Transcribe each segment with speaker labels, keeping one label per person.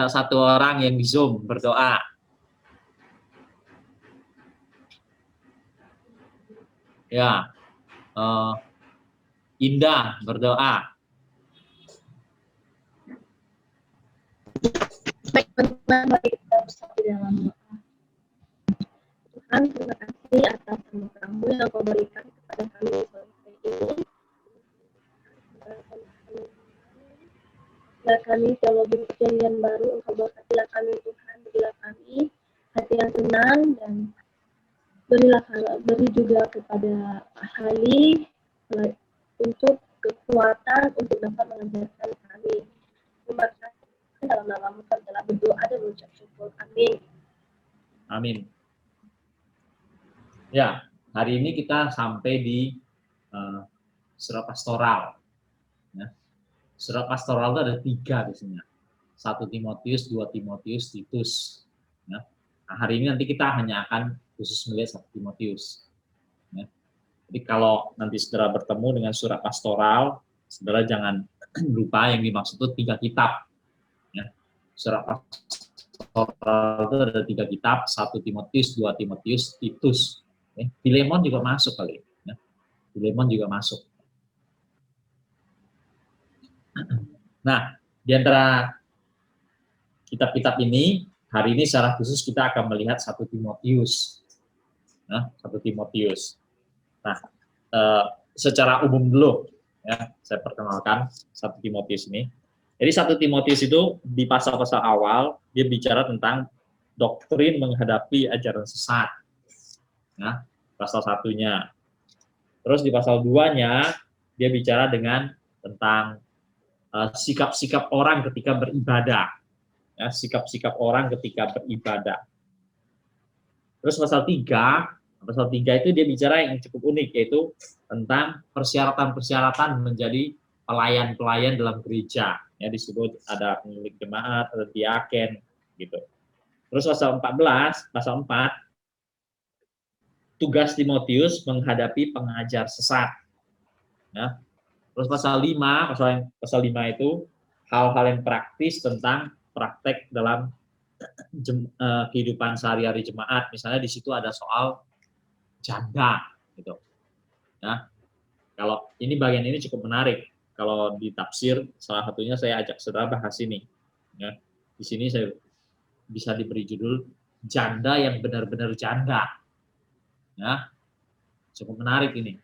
Speaker 1: minta satu orang yang di Zoom berdoa. Ya, Indah berdoa.
Speaker 2: Baik, teman-teman, mari kita bersatu dalam doa. Tuhan, terima kasih atas kamu yang kau berikan kepada kami sore ini. Bila kami telah kejadian baru, Engkau berkatilah kami Tuhan, berilah kami hati yang tenang dan beri juga kepada ahli untuk kekuatan untuk dapat mengajarkan kami. Terima kasih dalam namamu kami telah berdoa dan mengucap syukur. Amin.
Speaker 1: Amin. Ya, hari ini kita sampai di surat pastoral. Ya. Surat pastoral itu ada 3 biasanya. 1 Timotius, 2 Timotius, Titus. Ya. Nah, hari ini nanti kita hanya akan khusus melihat 1 Timotius. Ya. Jadi kalau nanti saudara bertemu dengan surat pastoral, saudara jangan lupa yang dimaksud itu 3 kitab. Ya. Surat pastoral itu ada 3 kitab, 1 Timotius, 2 Timotius, Titus. Ya. Filemon juga masuk kali. Ya. Filemon juga masuk. Nah, di antara kitab-kitab ini, hari ini secara khusus kita akan melihat 1 Timotius. Nah, 1 Timotius. Nah, secara umum dulu, ya, saya perkenalkan 1 Timotius ini. Jadi 1 Timotius itu di pasal-pasal awal, dia bicara tentang doktrin menghadapi ajaran sesat. Nah, pasal 1-nya. Terus di pasal 2-nya, dia bicara tentang sikap-sikap orang ketika beribadah. Ya, sikap-sikap orang ketika beribadah. Terus pasal 3 itu dia bicara yang cukup unik, yaitu tentang persyaratan-persyaratan menjadi pelayan-pelayan dalam gereja. Ya, disebut ada pemilik jemaat, ada diaken, gitu. Terus pasal 4, tugas Timotius menghadapi pengajar sesat. Ya. Terus pasal 5 itu hal-hal yang praktis tentang praktek dalam kehidupan sehari-hari jemaat. Misalnya di situ ada soal janda, gitu. Ya, kalau ini bagian ini cukup menarik. Kalau di tafsir, salah satunya saya ajak saudara bahas ini. Ya, di sini saya bisa diberi judul janda yang benar-benar janda. Ya, cukup menarik ini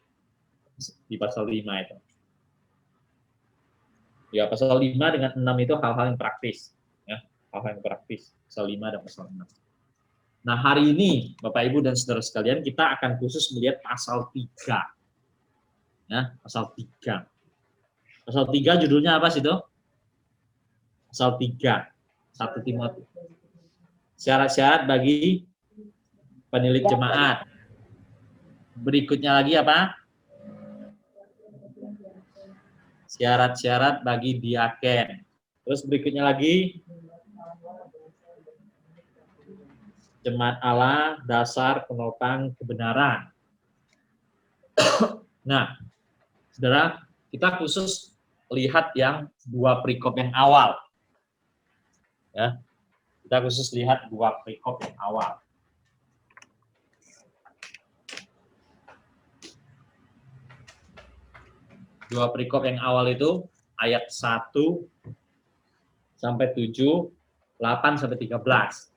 Speaker 1: di pasal 5 itu. Ya, pasal 5 dengan 6 itu hal-hal yang praktis. Ya, hal-hal yang praktis. Pasal 5 dan pasal 6. Nah, hari ini, Bapak, Ibu, dan saudara sekalian, kita akan khusus melihat pasal 3. Ya, pasal 3. Pasal 3 judulnya apa sih itu? Pasal 3. 1 Timotius. Syarat-syarat bagi penilik jemaat. Berikutnya lagi apa? Syarat-syarat bagi diaken. Terus berikutnya lagi jemaat Allah, dasar penopang kebenaran. Nah, saudara, kita khusus lihat yang 2 perikop yang awal. Ya, kita khusus lihat 2 perikop yang awal. Dua perikop yang awal itu ayat 1 sampai 7, 8 sampai 13.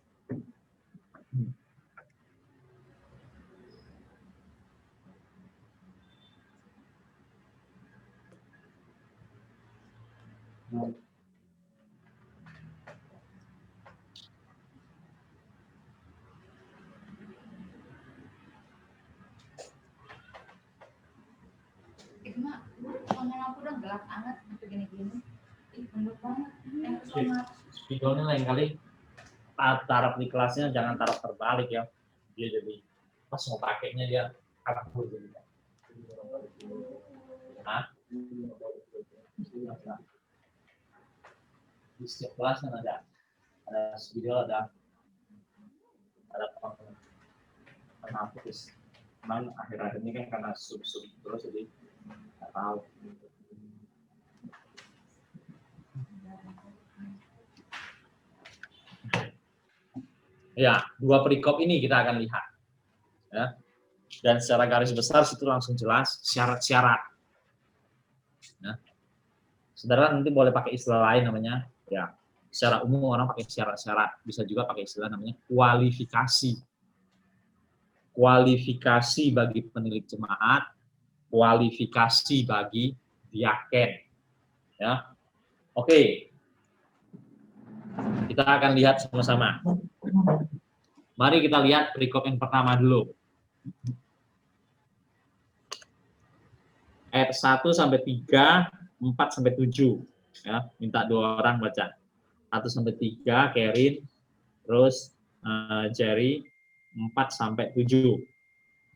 Speaker 3: Kamera aku udah gelap banget begini-gini. Menduk banget.
Speaker 1: Spidolnya lain kali taruh di kelasnya jangan taruh terbalik ya. Dia jadi pas mau pakainya dia kabur jadi. Hah? Di setiap kelas kan ada spidol, ada penghapus. Cuman akhir-akhir ini kan karena sub terus jadi nggak tahu. Ya, dua perikop ini kita akan lihat. Ya. Dan secara garis besar situ langsung jelas syarat-syarat. Ya. Saudara nanti boleh pakai istilah lain namanya, ya secara umum orang pakai syarat-syarat, bisa juga pakai istilah namanya kualifikasi. Kualifikasi bagi penilik jemaat, kualifikasi bagi diaken. Ya. Oke. Kita akan lihat sama-sama. Mari kita lihat perikop yang pertama dulu. Ayat 1 sampai 3, 4 sampai 7. Ya, minta 2 orang baca. 1 sampai 3 Kerin, terus Jerry 4 sampai 7.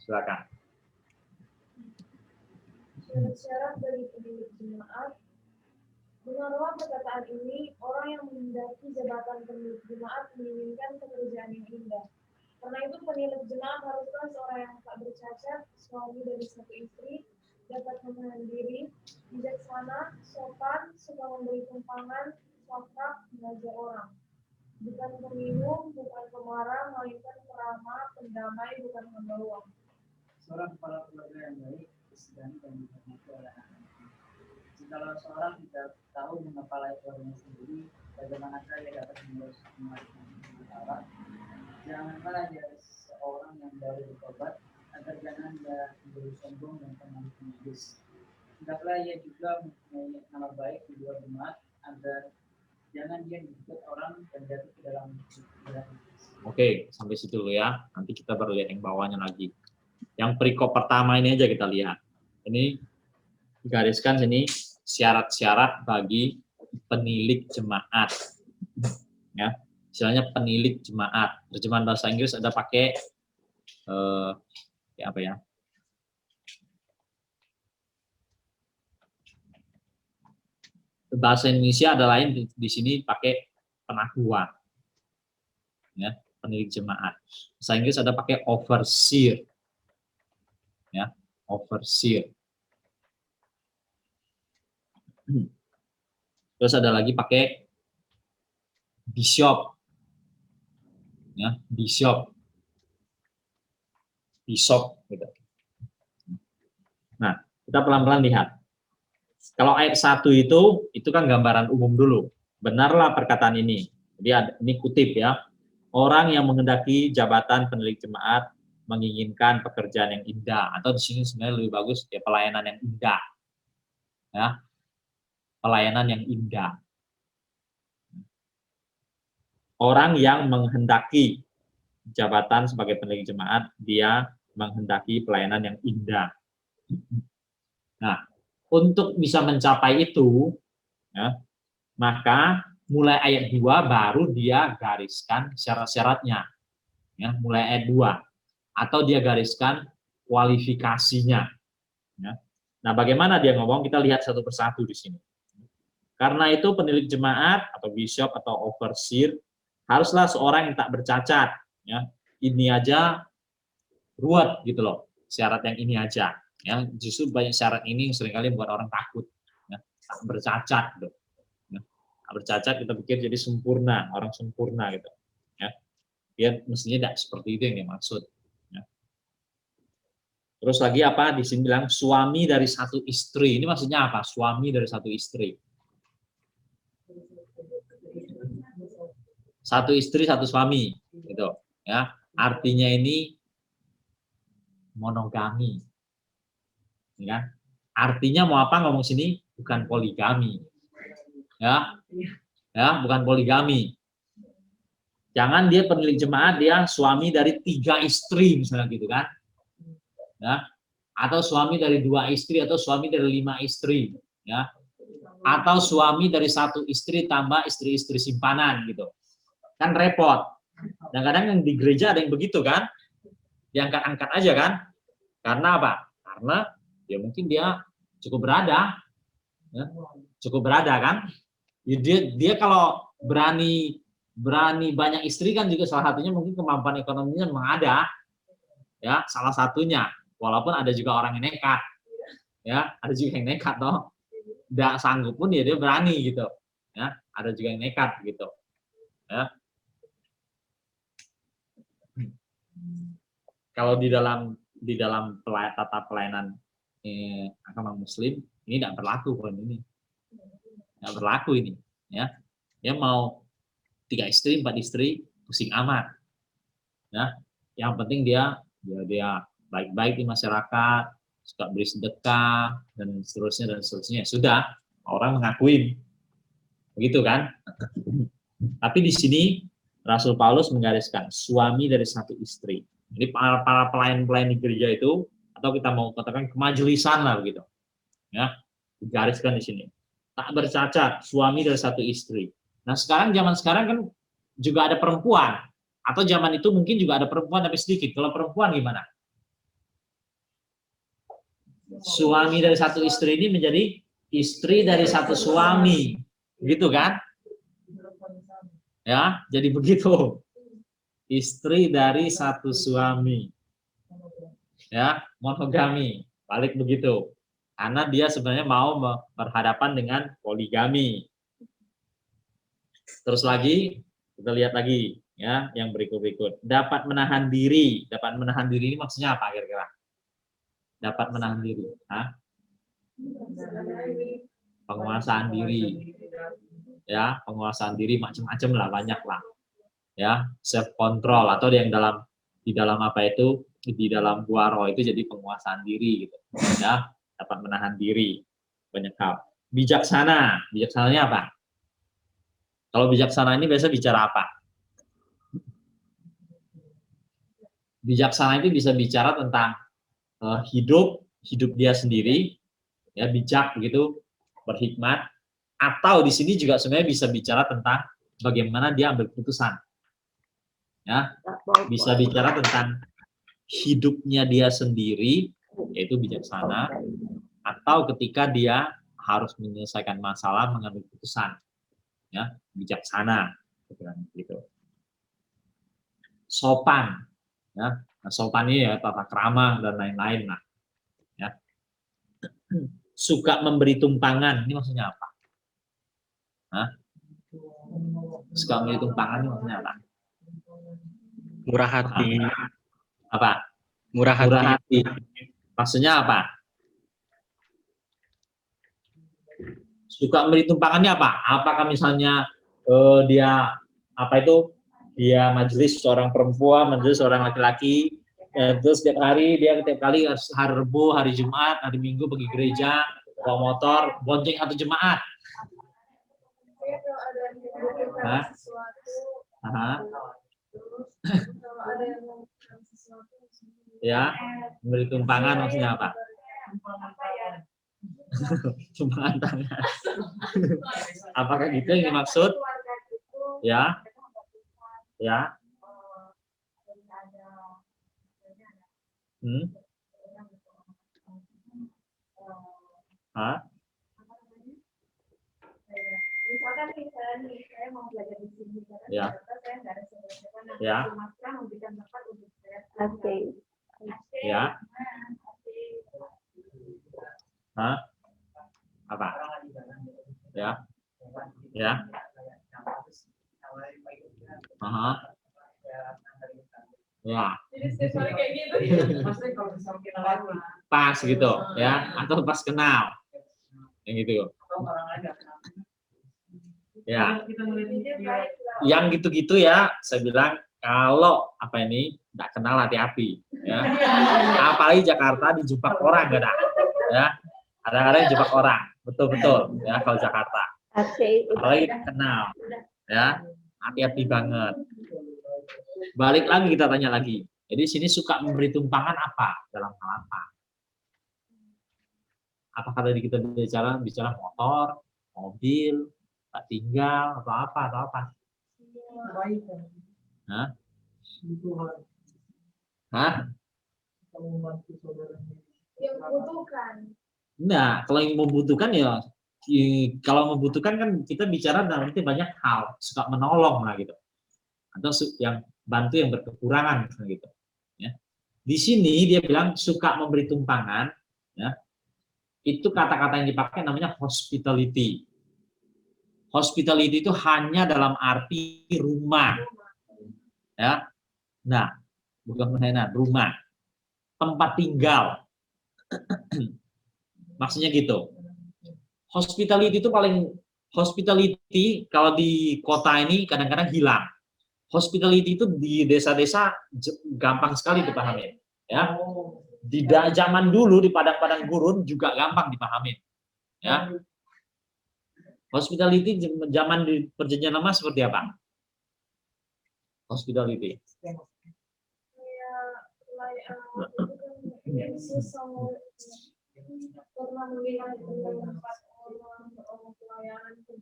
Speaker 1: Silakan.
Speaker 4: Syarat-syarat bagi penilik jemaat. Mengenai perkataan ini, orang yang mendaki jabatan penilik jemaat menginginkan pekerjaan yang indah. Karena itu penilik jemaat haruslah seorang yang tak bercacat, suami dari satu istri, dapat menahan diri, bijaksana, sopan, suka memberi tumpangan, wakaf, mengajar orang. Bukan peminum, bukan pemarah, melainkan peramah, pendamai, bukan pembawa.
Speaker 5: Seorang kepala keluarga yang baik, disegani dan dihormati oleh anak-anaknya. Jikalau seorang tidak tahu mengepalai keluarganya sendiri, bagaimanakah ia dapat mengurus umat Allah? Janganlah dia seorang yang baru bertobat, agar jangan dia menjadi sombong dan pemanis. Hendaklah ia juga mempunyai nama baik di luar jemaat, agar jangan dia diikut orang dan jatuh ke dalam kebenaran.
Speaker 1: Oke, sampai situ dulu ya. Nanti kita baru lihat yang bawahnya lagi. Yang perikop pertama ini aja kita lihat. Ini digariskan sini syarat-syarat bagi penilik jemaat. Ya, istilahnya penilik jemaat. Terjemahan bahasa Inggris ada pakai apa ya? Bahasa Indonesia ada lain di sini pakai penaguan. Ya, penilik jemaat. Bahasa Inggris ada pakai overseer. Ya, overseer. Terus ada lagi pakai bishop. Ya, bishop. Bishop gitu. Nah, kita pelan-pelan lihat. Kalau ayat 1 itu kan gambaran umum dulu. Benarlah perkataan ini. Jadi ini kutip ya. Orang yang menghendaki jabatan penilik jemaat menginginkan pekerjaan yang indah, atau di sini sebenarnya lebih bagus ya pelayanan yang indah. Ya. Pelayanan yang indah. Orang yang menghendaki jabatan sebagai penilik jemaat, dia menghendaki pelayanan yang indah. Nah, untuk bisa mencapai itu, ya, maka mulai ayat 2 baru dia gariskan syarat-syaratnya. Ya, mulai ayat 2. Atau dia gariskan kualifikasinya. Ya. Nah, bagaimana dia ngomong? Kita lihat satu persatu di sini. Karena itu penilik jemaat atau bishop atau overseer haruslah seorang yang tak bercacat. Ya. Ini aja ruwet gitu loh. Syarat yang ini aja. Ya, justru banyak syarat ini yang seringkali membuat orang takut. Ya. Tak bercacat. Gitu. Ya. Tak bercacat kita pikir jadi sempurna, orang sempurna gitu. Ya. Dia mestinya tidak seperti itu yang dimaksud. Terus lagi apa? Di sini bilang suami dari satu istri. Ini maksudnya apa? Suami dari satu istri. Satu istri, satu suami, gitu. Ya, artinya ini monogami. Ya. Artinya mau apa ngomong sini? Bukan poligami. Ya. Ya, bukan poligami. Jangan dia penilik jemaat, dia suami dari 3 istri misalnya gitu kan. Ya, atau suami dari 2 istri atau suami dari 5 istri, ya, atau suami dari 1 istri tambah istri-istri simpanan gitu, kan repot. Dan kadang yang di gereja ada yang begitu kan, diangkat-angkat aja kan, karena apa? Karena ya mungkin dia cukup berada, ya, cukup berada kan, ya, dia kalau berani banyak istri kan juga salah satunya mungkin kemampuan ekonominya memang ada, ya salah satunya. Walaupun ada juga orang yang nekat, ya ada juga yang nekat toh, tidak sanggup pun ya dia berani gitu, ya ada juga yang nekat gitu, ya. kalau di dalam tata pelayanan agama Muslim ini tidak berlaku poin ini, nggak berlaku ini, ya. Dia mau 3 istri, 4 istri, pusing amat, ya. Yang penting dia baik-baik di masyarakat, suka beri sedekah dan seterusnya. Sudah, orang mengakuin, begitu kan? Tapi di sini Rasul Paulus menggariskan suami dari satu istri. Jadi para pelayan-pelayan di gereja itu, atau kita mau katakan kemajelisan lah begitu, ya, digariskan di sini. Tak bercacat, suami dari satu istri. Nah zaman sekarang kan juga ada perempuan, atau zaman itu mungkin juga ada perempuan tapi sedikit. Kalau perempuan gimana? Suami dari satu istri ini menjadi istri dari satu suami, gitu kan? Ya, jadi begitu. Istri dari satu suami. Ya, monogami, balik begitu. Karena dia sebenarnya mau berhadapan dengan poligami. Terus lagi, kita lihat lagi, ya, yang berikut-berikut. Dapat menahan diri. Dapat menahan diri ini maksudnya apa kira-kira? Dapat menahan diri. Hah? Penguasaan diri. Ya, penguasaan diri macam-macam lah, banyak lah. Ya, self control atau yang di dalam apa itu? Di dalam gua roh itu jadi penguasaan diri gitu. Ya, dapat menahan diri. Banyak hal. Bijaksana. Bijaksananya apa? Kalau bijaksana ini biasa bicara apa? Bijaksana itu bisa bicara tentang hidup dia sendiri, ya, bijak begitu, berhikmat, atau di sini juga sebenarnya bisa bicara tentang bagaimana dia ambil keputusan. Ya, bisa bicara tentang hidupnya dia sendiri, yaitu bijaksana, atau ketika dia harus menyelesaikan masalah, mengambil keputusan, ya, bijaksana, gitu. Sopan, ya, nah, sopan ini ya tata krama dan lain-lain lah, ya. Suka memberi tumpangan, ini maksudnya apa? Hah? Suka memberi tumpangan ini maksudnya apa?
Speaker 6: Murah hati.
Speaker 1: Apa?
Speaker 6: Murah hati.
Speaker 1: Maksudnya apa? Suka memberi tumpangannya apa? Apakah misalnya dia dia majelis seorang perempuan, majelis seorang laki-laki, terus setiap hari hari Rebo, hari Jumat, hari Minggu pergi gereja, bawa motor, bonceng satu jemaat. Hah? Ya, memberi tumpangan maksudnya apa? Tumpangan tangan. Apakah gitu yang dimaksud? Ya, ya. Hah?
Speaker 4: Misalkan nih, saya mau belajar di sini,
Speaker 1: ya.
Speaker 4: saya nggak ada sebenarnya,
Speaker 1: ya.
Speaker 4: memberikan tempat untuk saya.
Speaker 2: Oke.
Speaker 1: Ya. Hah? Apa? Ya. Ya. Aha. Ya. Pas gitu, ya, atau pas kenal, yang gitu. Ya. Yang gitu-gitu ya, saya bilang kalau nggak kenal hati-hati, ya. Apalagi Jakarta dijebak orang kadang, ya. Kadang-kadang dijebak orang, betul-betul, ya, kalau Jakarta. Apalagi kenal, ya, hati-hati banget. Balik lagi kita tanya lagi. Jadi sini suka memberi tumpangan apa? Dalam hal apa? Apakah tadi kita bicara motor, mobil, tak tinggal, atau apa? Hah? Hah?
Speaker 4: Yang membutuhkan.
Speaker 1: Nah, kalau yang membutuhkan ya, kalau membutuhkan kan kita bicara dalam arti banyak hal, suka menolong lah gitu, atau yang bantu yang berkekurangan gitu. Ya. Di sini dia bilang suka memberi tumpangan, ya. Itu kata-kata yang dipakai namanya hospitality. Hospitality itu hanya dalam arti rumah, ya. Nah, bukan mainan, rumah. tempat tinggal. Maksudnya gitu. Hospitality itu hospitality kalau di kota ini kadang-kadang hilang. Hospitality itu di desa-desa gampang sekali dipahami. Ya. Di zaman dulu di padang-padang gurun juga gampang dipahami. Ya. Hospitality zaman di Perjanjian Lama seperti apa? Hospitality.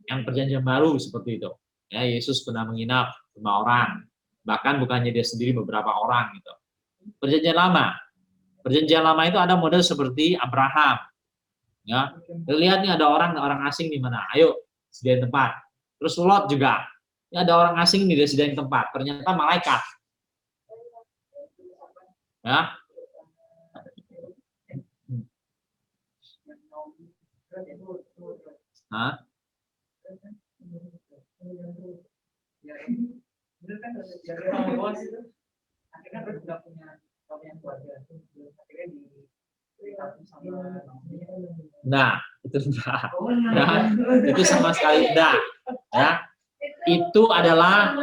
Speaker 1: Yang Perjanjian Baru seperti itu. Ya, Yesus pernah menginap 5 orang. Bahkan bukannya dia sendiri, beberapa orang gitu. Perjanjian Lama. Perjanjian Lama itu ada model seperti Abraham. Ya, lihat nih ada orang asing di mana. Ayo sediain tempat. Terus Lot juga. Ini ada orang asing nih dia sediain tempat. Ternyata malaikat. Ya. Hah? Nah, itu enggak. Nah, itu sama sekali enggak. Ya. Itu adalah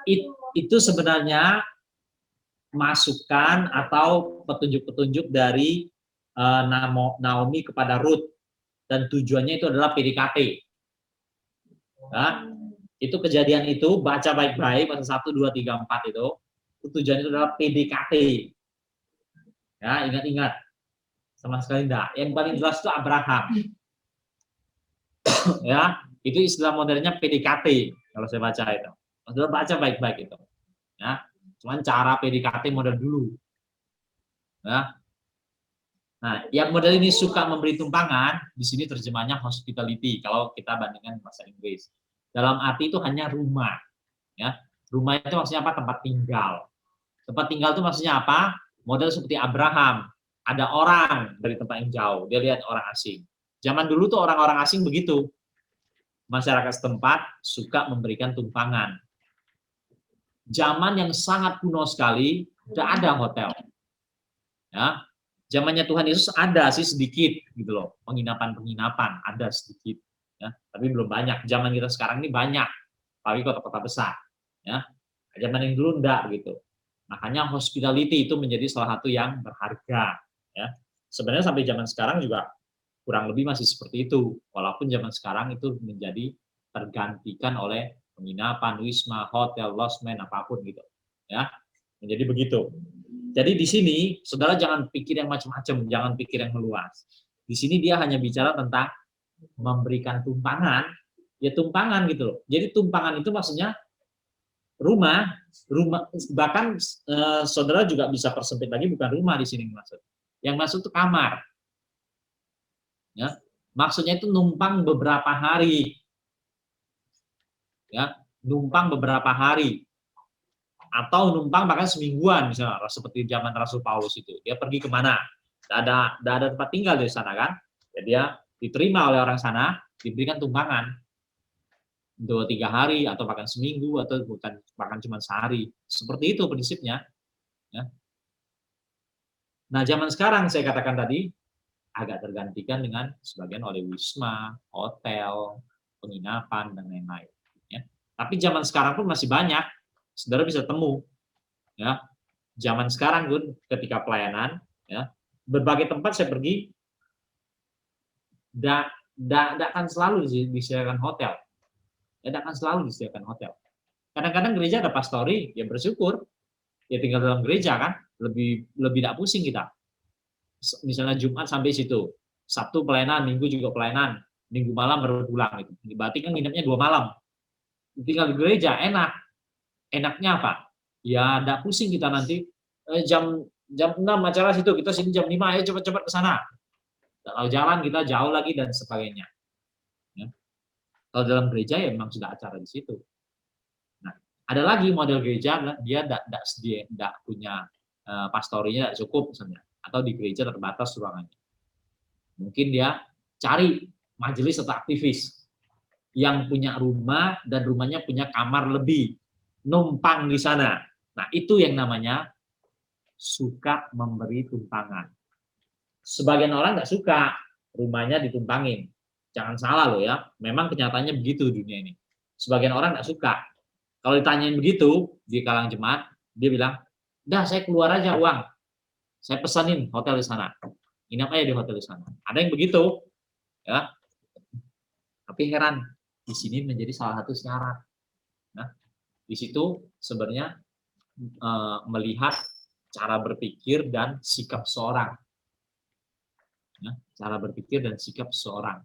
Speaker 1: itu sebenarnya masukan atau petunjuk-petunjuk dari Naomi kepada Ruth, dan tujuannya itu adalah PDKT. Ya. Itu kejadian itu baca baik-baik pasal 1, 2, 3, 4 itu tujuannya itu adalah PDKT. Ya, ingat-ingat. Sama sekali enggak. Yang paling jelas itu Abraham. Ya, itu istilah modernnya PDKT kalau saya baca itu. Maksudnya baca baik-baik itu. Ya, cuman cara PDKT model dulu. Ya. Nah, yang model ini suka memberi tumpangan, di sini terjemahnya hospitality kalau kita bandingkan bahasa Inggris. Dalam arti itu hanya rumah. Ya. Rumah itu maksudnya apa? Tempat tinggal. Tempat tinggal itu maksudnya apa? Model seperti Abraham. Ada orang dari tempat yang jauh, dia lihat orang asing. Zaman dulu tuh orang-orang asing begitu. Masyarakat setempat suka memberikan tumpangan. Zaman yang sangat kuno sekali, tidak ada hotel. Ya, zamannya Tuhan Yesus ada sih sedikit gitu loh, penginapan ada sedikit, ya, tapi belum banyak. Zaman kita sekarang ini banyak, apalagi kota-kota besar. Ya, zaman yang dulu enggak gitu. Makanya hospitality itu menjadi salah satu yang berharga. Ya, sebenarnya sampai zaman sekarang juga kurang lebih masih seperti itu, walaupun zaman sekarang itu menjadi tergantikan oleh penginapan, wisma, hotel, lodgement, apapun gitu. Ya, menjadi begitu. Jadi di sini, saudara jangan pikir yang macam-macam, jangan pikir yang meluas. Di sini dia hanya bicara tentang memberikan tumpangan, ya tumpangan gitu loh. Jadi tumpangan itu maksudnya rumah, bahkan saudara juga bisa persempit lagi, bukan rumah di sini maksud. Yang masuk itu kamar. Ya, maksudnya itu numpang beberapa hari. Ya, numpang beberapa hari. Atau numpang bahkan semingguan misalnya, seperti zaman Rasul Paulus itu. Dia pergi kemana? Tidak ada tempat tinggal di sana kan? Jadi dia diterima oleh orang sana, diberikan tumpangan 2-3 hari atau bahkan seminggu atau bukan bahkan cuma sehari. Seperti itu prinsipnya. Ya. Nah, zaman sekarang saya katakan tadi agak tergantikan dengan sebagian oleh wisma, hotel, penginapan dan lain-lain. Ya. Tapi zaman sekarang pun masih banyak. Saudara bisa temu, ya. Zaman sekarang pun ketika pelayanan, ya, berbagai tempat saya pergi, tidak akan selalu disediakan hotel, tidak akan selalu disediakan hotel. Kadang-kadang gereja ada pastori, ya bersyukur, ya tinggal dalam gereja kan, lebih tidak pusing kita. Misalnya Jumat sampai situ, Sabtu pelayanan, Minggu juga pelayanan, Minggu malam baru pulang gitu. Berarti kan nginepnya 2 malam. Tinggal di gereja enak. Enaknya apa? Ya tidak pusing kita nanti jam 6 acara situ, kita sini jam 5, ayo cepat-cepat ke sana. Kalau jalan kita jauh lagi dan sebagainya. Ya. Kalau dalam gereja ya memang sudah acara di situ. Nah, ada lagi model gereja dia tidak punya pastorinya tidak cukup misalnya, atau di gereja terbatas ruangannya. Mungkin dia cari majelis atau aktivis yang punya rumah dan rumahnya punya kamar lebih, numpang di sana. Nah, itu yang namanya suka memberi tumpangan. Sebagian orang nggak suka rumahnya ditumpangin. Jangan salah loh ya, memang kenyataannya begitu dunia ini. Sebagian orang nggak suka. Kalau ditanyain begitu di kalangan jemaat, dia bilang, "Dah, saya keluar aja uang. Saya pesanin hotel di sana. Nginap aja di hotel di sana." Ada yang begitu, ya. Tapi heran, di sini menjadi salah satu syarat. Nah, di situ sebenarnya melihat cara berpikir dan sikap seorang. Ya, cara berpikir dan sikap seorang.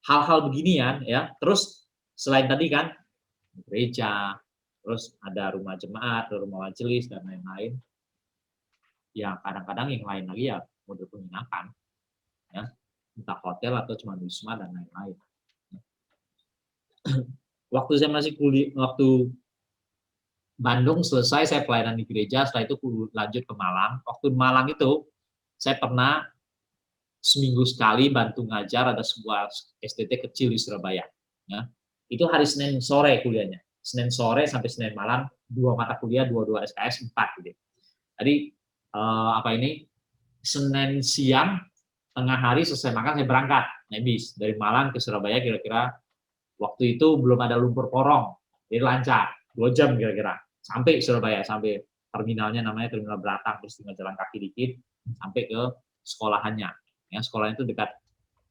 Speaker 1: Hal-hal beginian, ya. Terus selain tadi kan gereja, terus ada rumah jemaat, rumah majelis dan lain-lain. Ya kadang-kadang yang lain lagi ya model penginapan, ya entah hotel atau cuma wisma dan lain-lain. Waktu saya masih kuliah, waktu Bandung selesai saya pelayanan di gereja, setelah itu lanjut ke Malang. Waktu di Malang itu saya pernah seminggu sekali bantu ngajar, ada sebuah STT kecil di Surabaya. Ya. Itu hari Senin sore kuliahnya. Senin sore sampai Senin malam, 2 mata kuliah, 2 SKS, 4 gitu. Jadi Senin siang, tengah hari selesai makan saya berangkat naik bis dari Malang ke Surabaya, kira-kira waktu itu belum ada lumpur porong, jadi lancar, 2 jam kira-kira sampai Surabaya, sampai terminalnya namanya Terminal Beratang, terus tinggal jalan kaki dikit sampai ke sekolahannya. Ya, sekolahnya itu dekat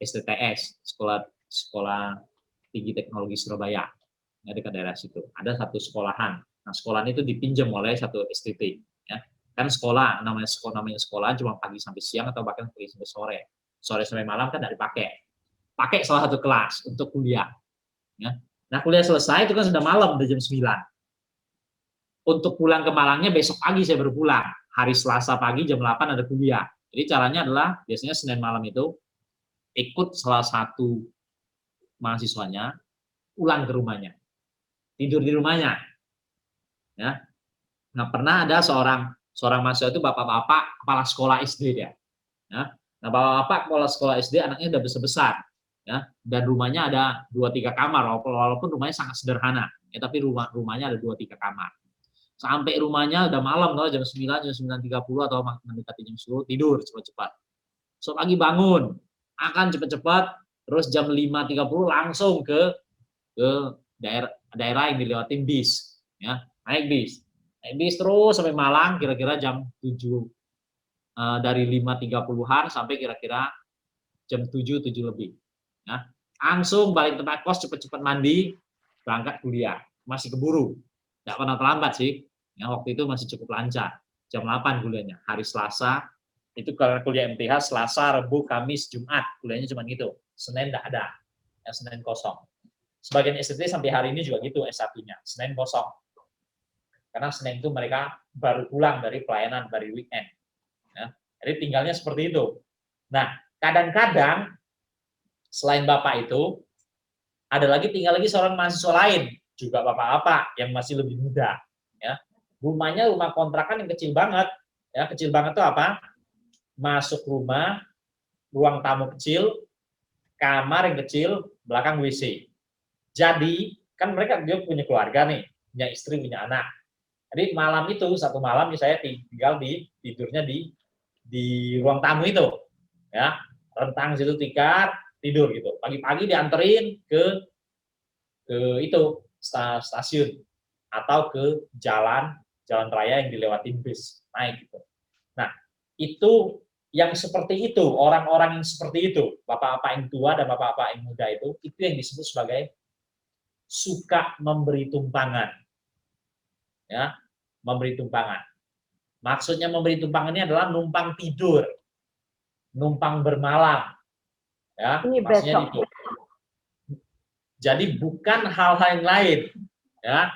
Speaker 1: STTS, Sekolah Tinggi Teknologi Surabaya, ya, dekat daerah situ. Ada satu sekolahan. Nah, sekolahan itu dipinjam oleh satu STT. Ya. Kan sekolah, namanya sekolah cuma pagi sampai siang atau bahkan pagi sampai sore. Sore sampai malam kan tidak dipakai. Pakai salah satu kelas untuk kuliah. Ya. Nah, kuliah selesai itu kan sudah malam, udah jam 9. Untuk pulang ke Malangnya besok pagi saya baru pulang. Hari Selasa pagi jam 8 ada kuliah. Jadi caranya adalah biasanya Senin malam itu ikut salah satu mahasiswanya pulang ke rumahnya. Tidur di rumahnya. Ya. Nah, pernah ada seorang mahasiswa itu bapak-bapak kepala sekolah SD dia. Ya. Nah, bapak-bapak kepala sekolah SD anaknya udah besar-besar. Ya, dan rumahnya ada 2-3 kamar, walaupun rumahnya sangat sederhana. Ya, tapi rumahnya ada 2-3 kamar. Sampai rumahnya udah malam, jam 9, jam 9.30 atau mendekati jam 10, tidur cepat-cepat. So pagi bangun, akan cepat-cepat, terus jam 5.30 langsung ke daerah yang dilewatin bis, ya, naik bis terus sampai Malang, kira-kira jam 7, dari 5.30-an sampai kira-kira jam 7 lebih. Ya. Langsung balik tempat kos, cepat-cepat mandi, berangkat kuliah. Masih keburu, nggak pernah terlambat sih. Ya, waktu itu masih cukup lancar. Jam 8 kuliahnya, hari Selasa. Itu kalau kuliah MTH, Selasa, Rabu, Kamis, Jumat. Kuliahnya cuma gitu. Senin nggak ada. Ya, Senin kosong. Sebagian STT sampai hari ini juga gitu S1-nya. Senin kosong. Karena Senin itu mereka baru pulang dari pelayanan, dari weekend. Ya, jadi tinggalnya seperti itu. Nah, kadang-kadang selain Bapak itu, ada lagi tinggal lagi seorang mahasiswa lain. Juga bapak-bapak yang masih lebih muda. Ya. Rumahnya rumah kontrakan yang kecil banget. Ya, kecil banget itu apa? Masuk rumah, ruang tamu kecil, kamar yang kecil, belakang WC. Jadi, kan mereka dia punya keluarga nih, punya istri, punya anak. Jadi malam itu, satu malam saya tinggal tidurnya di ruang tamu itu. Ya, rentang situ tikar, tidur gitu. Pagi-pagi dianterin ke itu stasiun atau ke jalan raya yang dilewatin bis, naik gitu. Nah, itu yang seperti itu, orang-orang yang seperti itu, bapak-bapak yang tua dan bapak-bapak yang muda itu yang disebut sebagai suka memberi tumpangan. Ya, memberi tumpangan. Maksudnya memberi tumpangan ini adalah numpang tidur, numpang bermalam. Ya, maksudnya itu. Jadi bukan hal-hal yang lain. Ya,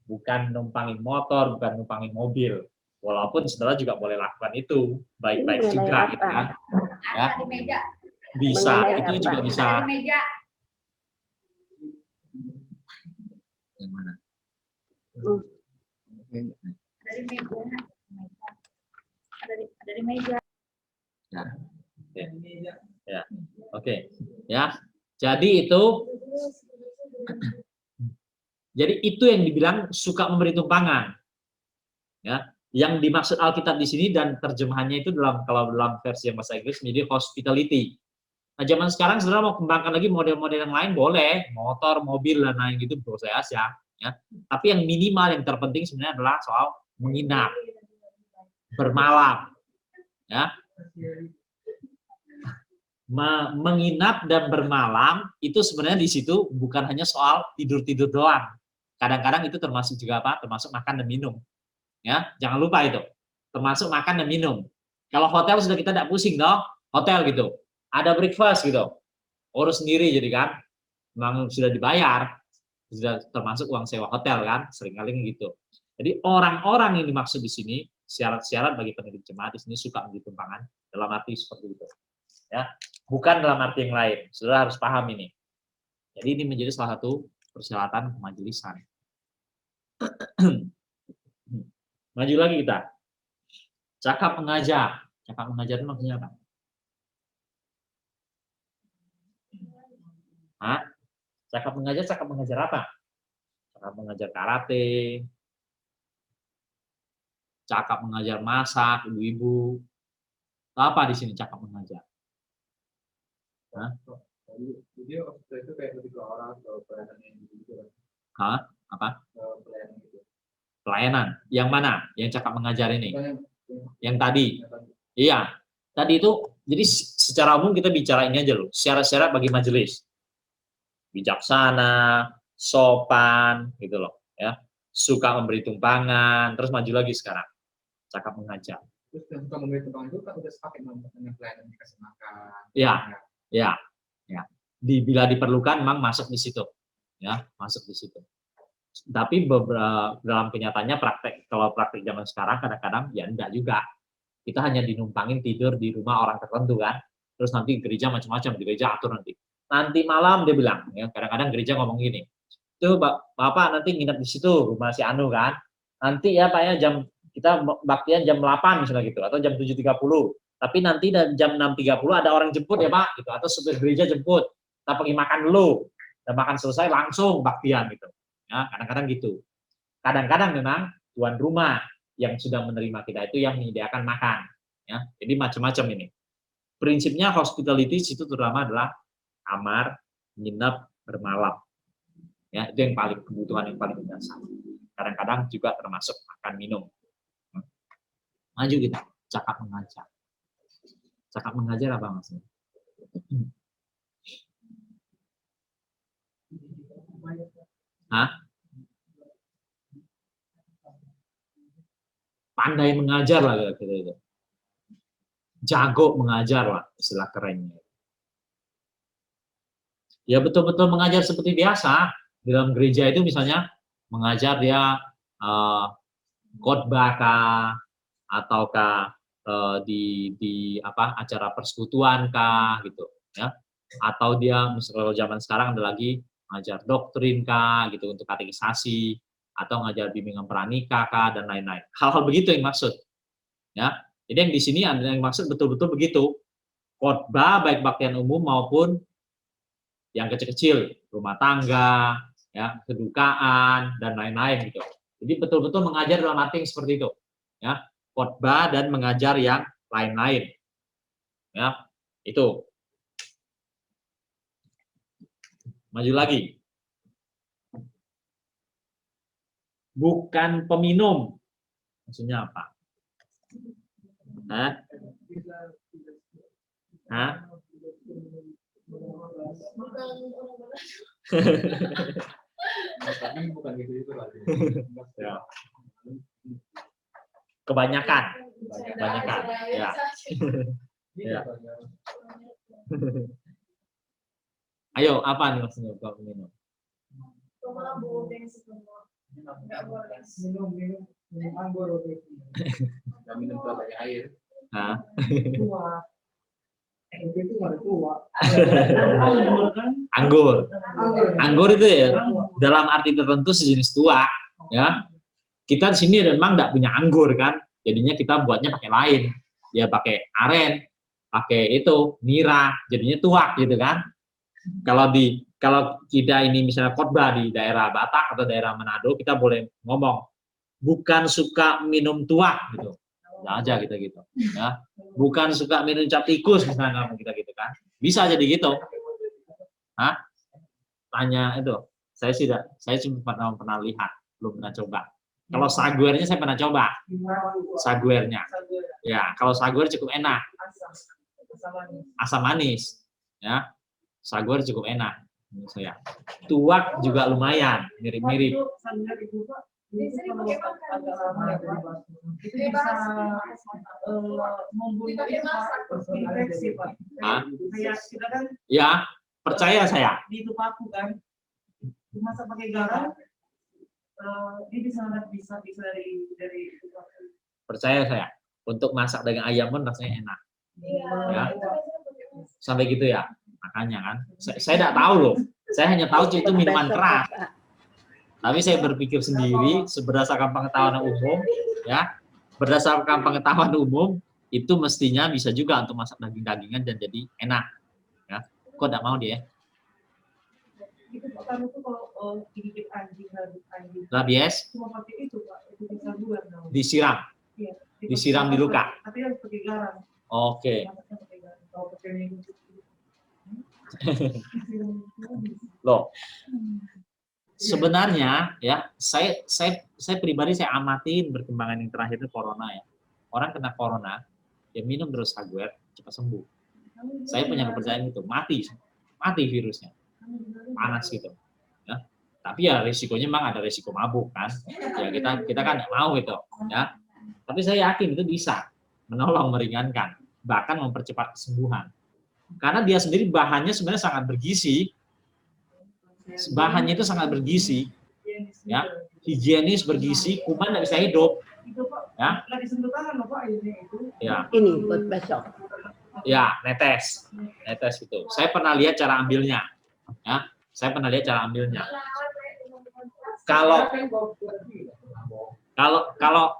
Speaker 1: bukan numpangin motor, bukan numpangin mobil. Walaupun saudara juga boleh lakukan itu, baik-baik juga gitu kan. Ya. Bisa, itu juga bisa. Yang mana?
Speaker 3: Dari meja.
Speaker 1: Ya. Ya. Oke. Ya. Jadi itu yang dibilang suka memberi tumpangan. Ya, yang dimaksud Alkitab di sini dan terjemahannya itu kalau dalam versi yang bahasa Inggris menjadi hospitality. Nah, zaman sekarang saudara mau kembangkan lagi model-model yang lain boleh, motor, mobil dan lain gitu boleh aja, ya. Tapi yang minimal yang terpenting sebenarnya adalah soal menginap, bermalam, ya. Menginap dan bermalam itu sebenarnya di situ bukan hanya soal tidur-tidur doang. Kadang-kadang itu termasuk juga apa? Termasuk makan dan minum. Ya, jangan lupa itu. Termasuk makan dan minum. Kalau hotel sudah kita tidak pusing dong, hotel gitu. Ada breakfast gitu. Urus sendiri jadi kan. Memang sudah dibayar. Sudah termasuk uang sewa hotel kan, seringkali gitu. Jadi orang-orang yang dimaksud di sini syarat-syarat bagi pendidik jemaat di sini suka menjadi tumpangan dalam arti seperti itu. Ya, bukan dalam arti yang lain. Saudara harus paham ini. Jadi ini menjadi salah satu persyaratan kemajelisan. Maju lagi kita. Cakap mengajar. Cakap mengajar itu maksudnya apa? Hah? Cakap mengajar apa? Cakap mengajar karate. Cakap mengajar masak, ibu-ibu. Apa di sini cakap mengajar? Hah?
Speaker 7: Jadi itu kayak lebih ke orang ke pelayanan yang gitu.
Speaker 1: Hah? Apa?
Speaker 7: Pelayanan gitu.
Speaker 1: Pelayanan. Yang mana? Yang cakap mengajar ini? Yang tadi. Iya. Tadi itu, jadi secara umum kita bicara ini aja loh. Syarat-syarat bagi majelis. Bijaksana, sopan, gitu loh. Ya. Suka memberi tumpangan. Terus maju lagi sekarang. Cakap mengajar.
Speaker 7: Terus yang suka memberi tumpangan itu kan udah sepaket dengan pelayanan dikasih makan.
Speaker 1: Iya. Ya, ya. Bila diperlukan memang masuk di situ, ya masuk di situ. Tapi dalam kenyataannya kalau praktek zaman sekarang kadang-kadang ya enggak juga. Kita hanya dinumpangin tidur di rumah orang tertentu kan. Terus nanti gereja macam-macam, gereja atur nanti. Nanti malam dia bilang, ya kadang-kadang gereja ngomong gini. Itu Bapak nanti nginep di situ rumah si Anu kan. Nanti ya Pak ya kita baktian jam 8 misalnya gitu atau jam 7.30. Tapi nanti jam 6.30 ada orang jemput ya Pak, gitu. Atau supir gereja jemput, kita pergi makan dulu, dan makan selesai langsung baktian gitu. Ya, kadang-kadang gitu. Kadang-kadang memang tuan rumah yang sudah menerima kita itu yang menyediakan makan. Ya, jadi macam-macam ini. Prinsipnya hospitality itu terutama adalah kamar, nginep, bermalam. Ya, itu yang paling kebutuhan yang paling dasar. Kadang-kadang juga termasuk makan minum. Maju kita, cakap mengajar. Cakap mengajar apa maksudnya? Hah? Pandai mengajar lah kira-kira itu. Jago mengajar lah istilah kerennya. Ya betul-betul mengajar seperti biasa. Di dalam gereja itu misalnya mengajar dia khotbah kah, ataukah di acara persekutuan kah gitu ya, atau dia misalnya zaman sekarang ada lagi ngajar doktrin kah gitu untuk katekisasi, atau ngajar bimbingan pranikah kah dan lain-lain, hal-hal begitu yang maksud ya. Jadi yang di sini ada yang maksud betul-betul begitu, khotbah baik baktian umum maupun yang kecil-kecil, rumah tangga ya, kedukaan dan lain-lain gitu. Jadi betul-betul mengajar dalam arti yang seperti itu ya, khotbah dan mengajar yang lain-lain. Ya, itu. Maju lagi. Bukan peminum. Maksudnya apa? Hah? Hah?
Speaker 7: Tapi bukan gitu itu lah.
Speaker 1: Ya. Kebanyakan ya. Ya. Ayo, apa nih maksudnya kalau minum?
Speaker 7: Minum anggur waktu itu. Nggak minum terlalu banyak air.
Speaker 1: Hah?
Speaker 7: Itu nggak tua.
Speaker 1: Anggur itu ya dalam arti tertentu sejenis tua ya. Kita di sini memang nggak punya anggur kan, jadinya kita buatnya pakai lain, ya pakai aren, pakai itu nira, jadinya tuak gitu kan. Kalau kita ini misalnya khotbah di daerah Batak atau daerah Manado, kita boleh ngomong bukan suka minum tuak gitu. Nah, aja gitu ya. Bukan suka minum cap tikus misalnya kita gitu kan. Bisa jadi gitu. Hah? Tanya itu. Saya cuma pernah lihat, belum pernah coba. Kalau saguernya saya pernah coba. Saguernya. Ya, kalau saguer cukup enak. Asam manis. Ya. Saguer cukup enak menurut saya. Tuak juga lumayan, mirip-mirip.
Speaker 5: Jadi kalau agak lama ya Pak, itu bisa membunuh infeksi Pak. Kayak kita kan
Speaker 1: Ya, percaya saya.
Speaker 5: di tupaku kan, dimasak pakai garam, dia bisa dari tupaku.
Speaker 1: Percaya saya. Untuk masak dengan ayam pun rasanya enak.
Speaker 4: Iya.
Speaker 1: Ya.
Speaker 4: Itu biasanya pakai masak.
Speaker 1: Sampai gitu ya. Makanya kan. Saya tidak tahu loh. Saya hanya tahu itu minuman keras. Tapi saya berpikir sendiri berdasarkan pengetahuan umum, ya, berdasarkan pengetahuan umum itu mestinya bisa juga untuk masak daging-dagingan dan jadi enak. Ya, kok tidak mau dia?
Speaker 5: Itu pertama itu kalau digigit anjing.
Speaker 1: Rabies
Speaker 5: Cuma pakai itu Pak, itu bisa buat.
Speaker 1: disiram,
Speaker 5: Iya.
Speaker 1: disiram di luka.
Speaker 5: Tapi harus pakai garam.
Speaker 1: Oke.
Speaker 5: Masaknya pakai garam. Kalau pakai minum
Speaker 1: Loh. Sebenarnya ya, saya pribadi saya amatin perkembangan yang terakhir itu corona ya. Orang kena corona, ya minum terus saguer cepat sembuh. Saya punya kepercayaan itu, mati virusnya, panas gitu. Ya. Tapi ya risikonya memang ada risiko mabuk kan. Ya kita kan nggak mau itu, ya. Tapi saya yakin itu bisa menolong, meringankan, bahkan mempercepat kesembuhan. Karena dia sendiri bahannya sebenarnya sangat bergizi. Bahannya itu sangat bergizi, ya, higienis, bergizi, kuman tidak bisa hidup, ya.
Speaker 5: Lagi sentuh tangan Pak ini itu.
Speaker 1: Ya,
Speaker 8: Ini buat besok.
Speaker 1: ya, netes itu. Saya pernah lihat cara ambilnya, ya. Saya pernah lihat cara ambilnya.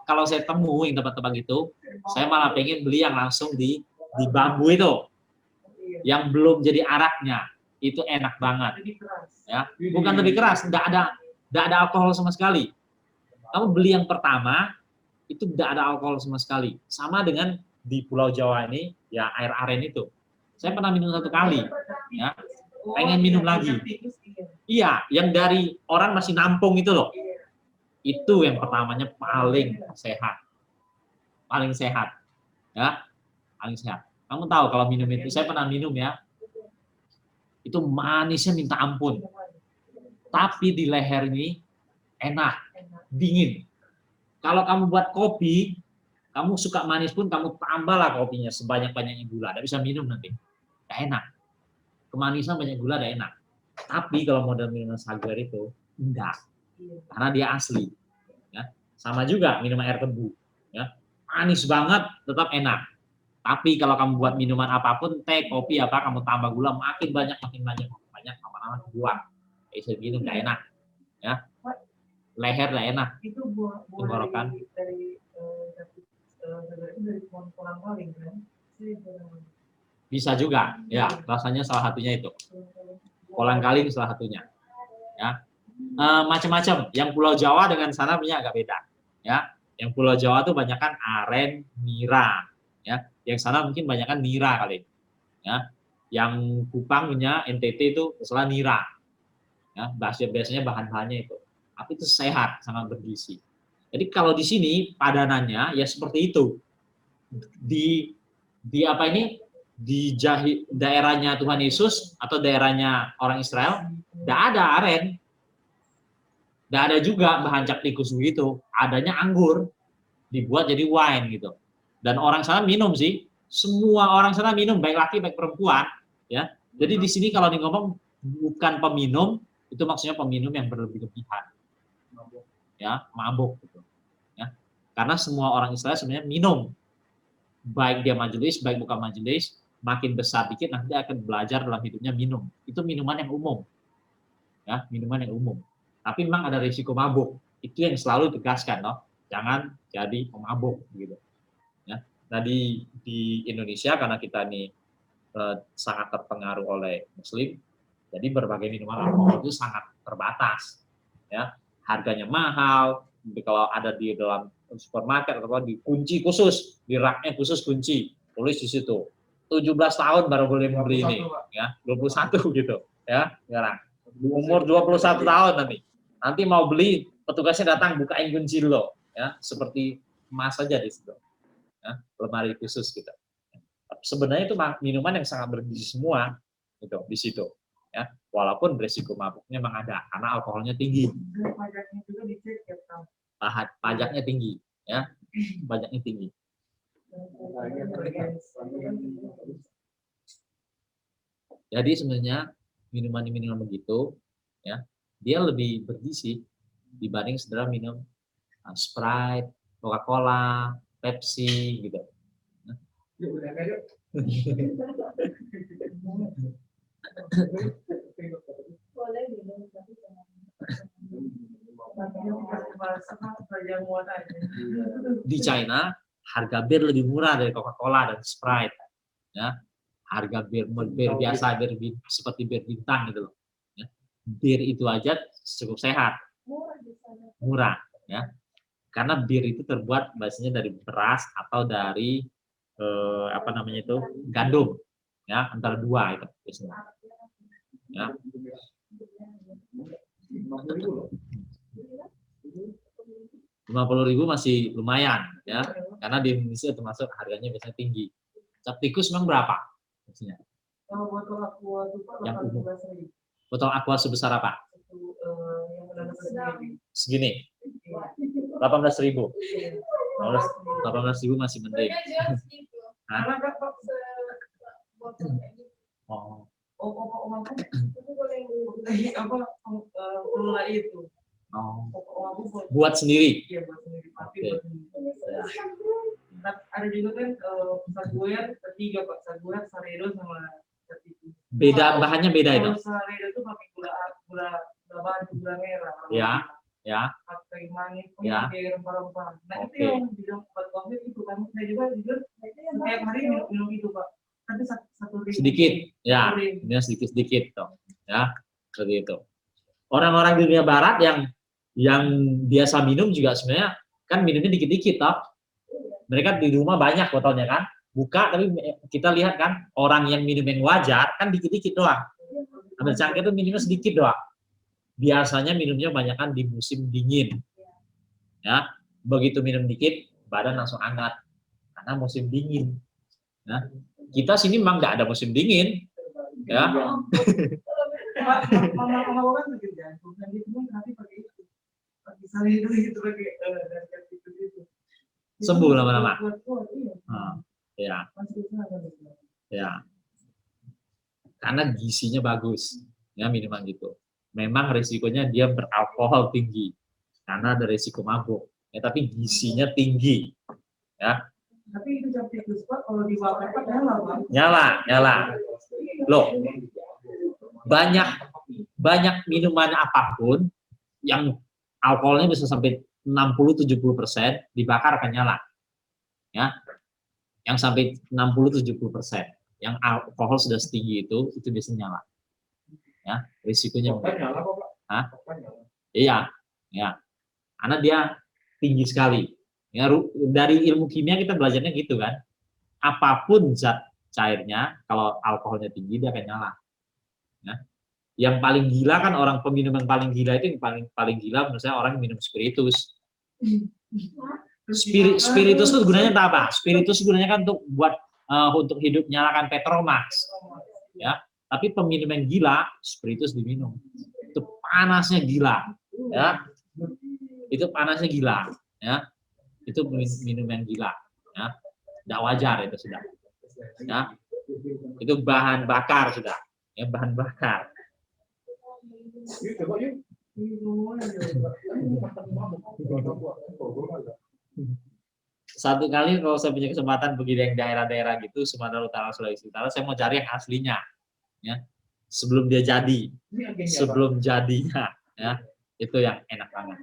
Speaker 1: Kalau saya temu yang tempat-tempat gitu, saya malah pengen beli yang langsung di bambu itu, yang belum jadi araknya. Itu enak banget, ya. Bukan lebih keras, tidak ada alkohol sama sekali. Kamu beli yang pertama itu tidak ada alkohol sama sekali. Sama dengan di Pulau Jawa ini, ya, air aren itu. Saya pernah minum 1 kali, ya. Pengen minum lagi. Iya, yang dari orang masih nampung itu loh. Itu yang pertamanya paling sehat, ya, paling sehat. Kamu tahu kalau minum itu, saya pernah minum ya. Itu manisnya minta ampun. Tapi di leher ini enak, dingin. Kalau kamu buat kopi, kamu suka manis pun kamu tambahlah kopinya sebanyak-banyaknya gula. Tidak bisa minum nanti. Tidak enak. Kemanisan banyak gula tidak enak. Tapi kalau model minuman saguer itu, enggak. Karena dia asli. Ya. Sama juga minum air tebu. Ya. Manis banget, tetap enak. Tapi kalau kamu buat minuman apapun, teh, kopi, apa, kamu tambah gula makin banyak, lama-lama buang. Kayak gitu nggak enak, ya. Leher nggak enak.
Speaker 5: Itu buah
Speaker 1: tenggorokan.
Speaker 5: dari kolang-kaling kan?
Speaker 1: Bisa juga, ya. Rasanya salah satunya itu. Kolang-kaling salah satunya, ya. Macam-macam. Yang Pulau Jawa dengan sana punya agak beda, ya. Yang Pulau Jawa tuh banyak kan aren, nira, ya. Yang sana mungkin banyak kan nira kali, ya. Yang Kupang punya NTT itu salah nira, ya. Biasanya bahan-bahannya itu, tapi itu sehat, sangat bergizi. Jadi kalau di sini padanannya ya seperti itu. Di apa ini? Di daerahnya Tuhan Yesus atau daerahnya orang Israel, tidak ada aren, tidak ada juga bahan cap tikus begitu. Adanya anggur, dibuat jadi wine gitu. Dan orang sana minum sih, semua orang sana minum, baik laki baik perempuan, ya. Jadi di sini kalau ngomong bukan peminum, itu maksudnya peminum yang berlebih-lebihan, ya, mabuk gitu, ya. Karena semua orang Israel sebenarnya minum, baik dia majelis, baik bukan majelis, makin besar dikit nanti akan belajar dalam hidupnya minum. Itu minuman yang umum, ya, minuman yang umum. Tapi memang ada risiko mabuk, itu yang selalu ditegaskan, loh, jangan jadi pemabuk, gitu. Nah di Indonesia karena kita ini sangat terpengaruh oleh Muslim, jadi berbagai minuman alkohol itu sangat terbatas, ya, harganya mahal, kalau ada di dalam supermarket atau dikunci khusus, di raknya khusus kunci, tulis di situ. 17 tahun baru boleh membeli ini, ya, 21 gitu, ya, sekarang. Umur 21 tahun nanti mau beli, petugasnya datang bukain kunci dulu, ya, seperti emas saja di situ, ya, lemari khusus gitu. Sebenarnya itu minuman yang sangat bergizi semua, gitu, di situ, ya, walaupun beresiko mabuknya memang ada, karena alkoholnya tinggi.
Speaker 5: Pajaknya juga dicek ya, Pak.
Speaker 1: Pajaknya tinggi, ya, pajaknya tinggi. Jadi sebenarnya minuman begitu, ya, dia lebih bergizi dibanding saudara minum Sprite, Coca-Cola, Pepsi, gitu.
Speaker 7: Yuk, udah enggak yuk.
Speaker 4: Boleh minum tapi jangan.
Speaker 1: Di China harga bir lebih murah dari Coca-Cola dan Sprite, ya. Harga bir biasa, seperti bir bintang gitu loh. Ya. Bir itu aja cukup sehat, murah, ya. Karena bir itu terbuat biasanya dari beras atau dari apa namanya itu gandum, ya, antara dua itu biasanya. Ya. 50.000 masih lumayan, ya, karena di Indonesia termasuk harganya biasanya tinggi. Cap tikus memang berapa? Biasanya?
Speaker 5: Kalau botol aqua itu Pak,
Speaker 1: Yang umum.
Speaker 5: 18.000.
Speaker 1: Botol aqua sebesar apa?
Speaker 5: Yang udah sendiri.
Speaker 1: Segini. 18.000. 18.000 masih mending. Hah?
Speaker 5: Karena Pak,
Speaker 1: Oh.
Speaker 5: Om itu boleh apa kelola itu.
Speaker 1: Oh.
Speaker 5: Om
Speaker 1: Buat sendiri.
Speaker 5: Iya, buat sendiri.
Speaker 1: Oke. Ya.
Speaker 5: Ada juga kan saguer ketiga Pak, saguer, saredo sama itu.
Speaker 1: Beda, bahannya beda itu.
Speaker 5: Kalau saredo itu pakai gula batu, gula merah.
Speaker 1: Ya, ya.
Speaker 5: Pakai manis,
Speaker 1: Ya.
Speaker 5: pakai rempah-rempah. Nah
Speaker 1: Oke.
Speaker 5: itu yang bilang buat kopi itu kan. Saya juga jujur setiap hari minum itu Pak. Tapi satu ring.
Speaker 1: Sedikit, ya. Ini sedikit-sedikit toh. Ya, seperti itu. Orang-orang di dunia barat yang biasa minum juga sebenarnya kan minumnya dikit-dikit toh. Mereka di rumah banyak botolnya kan, buka, tapi kita lihat kan orang yang minum yang wajar kan dikit-dikit doang. Ambil cangkir itu minumnya sedikit doang. Biasanya minumnya banyak kan di musim dingin. Ya, begitu minum dikit badan langsung hangat karena musim dingin. Ya. Kita sini memang nggak ada musim dingin. Ya.
Speaker 5: Mama kan begitu jantung, dan itu pun nanti pakai itu, pakai saredo gitu, pakai itu.
Speaker 1: Sembuh lama-lama.
Speaker 5: Iya.
Speaker 1: Ya. Karena gizinya bagus, ya minuman gitu. Memang risikonya dia beralkohol tinggi, karena ada risiko mabuk. Ya, tapi gizinya tinggi, ya.
Speaker 5: Tapi itu jam tikus Pak, kalau dibakar Pak nyala.
Speaker 1: Nyala. Loh, banyak minuman apapun yang alkoholnya bisa sampai 60-70% dibakar akan nyala. Ya. Yang sampai 60-70%. Yang alkohol sudah setinggi itu biasanya nyala. Ya, risikonya. Hah? Iya, ya. Karena dia tinggi sekali. Ya, dari ilmu kimia kita belajarnya gitu kan. Apapun zat cairnya, kalau alkoholnya tinggi dia akan nyala. Ya. Yang paling gila kan orang peminum yang paling gila itu yang paling gila menurut saya orang yang minum spiritus. Spiritus itu gunanya apa? Spiritus gunanya kan untuk hidup nyalakan Petromax. Ya, tapi peminum yang gila spiritus diminum. Itu panasnya gila, ya. Itu panasnya gila, ya. Itu minum yang gila, ya. Tidak wajar itu sudah. Ya. Itu bahan bakar sudah. Ya, bahan bakar. Satu kali kalau saya punya kesempatan pergi yang daerah-daerah gitu, Sumatera Utara, Sulawesi Utara, saya mau cari yang aslinya, ya. Sebelum dia jadi, sebelum jadinya, ya, itu yang enak banget.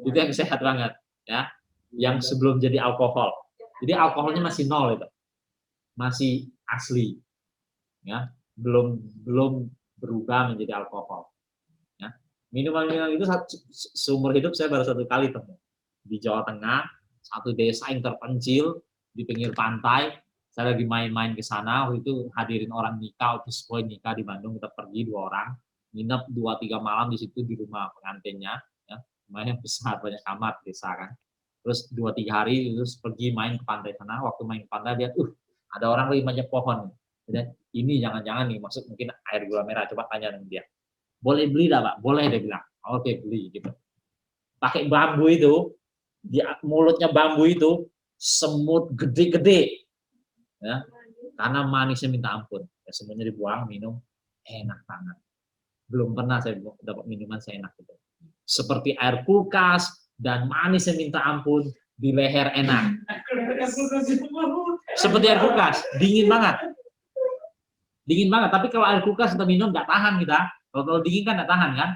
Speaker 1: Itu yang sehat banget, ya. Yang sebelum jadi alkohol. Jadi alkoholnya masih nol itu, masih asli, ya. Belum berubah menjadi alkohol. Ya. Minuman-minuman itu seumur hidup saya baru 1 kali temu. Di Jawa Tengah, satu desa yang terpencil di pinggir pantai. Saya lagi main-main ke sana, waktu itu hadirin orang nikah, office boy nikah di Bandung, kita pergi 2 orang, nginep 2-3 malam di situ di rumah pengantinnya, ya, lumayan besar, banyak kamar desa kan. Terus 2-3 hari terus pergi main ke pantai sana, waktu main ke pantai lihat, ada orang lagi banyak pohon. Dan ini jangan-jangan nih, maksud mungkin air gula merah, coba tanya dengan dia. Boleh beli dah Pak? Boleh, dia bilang. Oke, beli gitu. Pakai bambu itu, di mulutnya bambu itu semut gede-gede. Ya. Karena manisnya minta ampun. Ya, semuanya dibuang, minum, enak banget. Belum pernah saya dapat minuman seenak itu. Seperti air kulkas dan manisnya minta ampun, di leher enak. Seperti air kulkas, dingin banget. Dingin banget, tapi kalau air kulkas kita minum nggak tahan kita. Kalau dingin kan nggak tahan kan,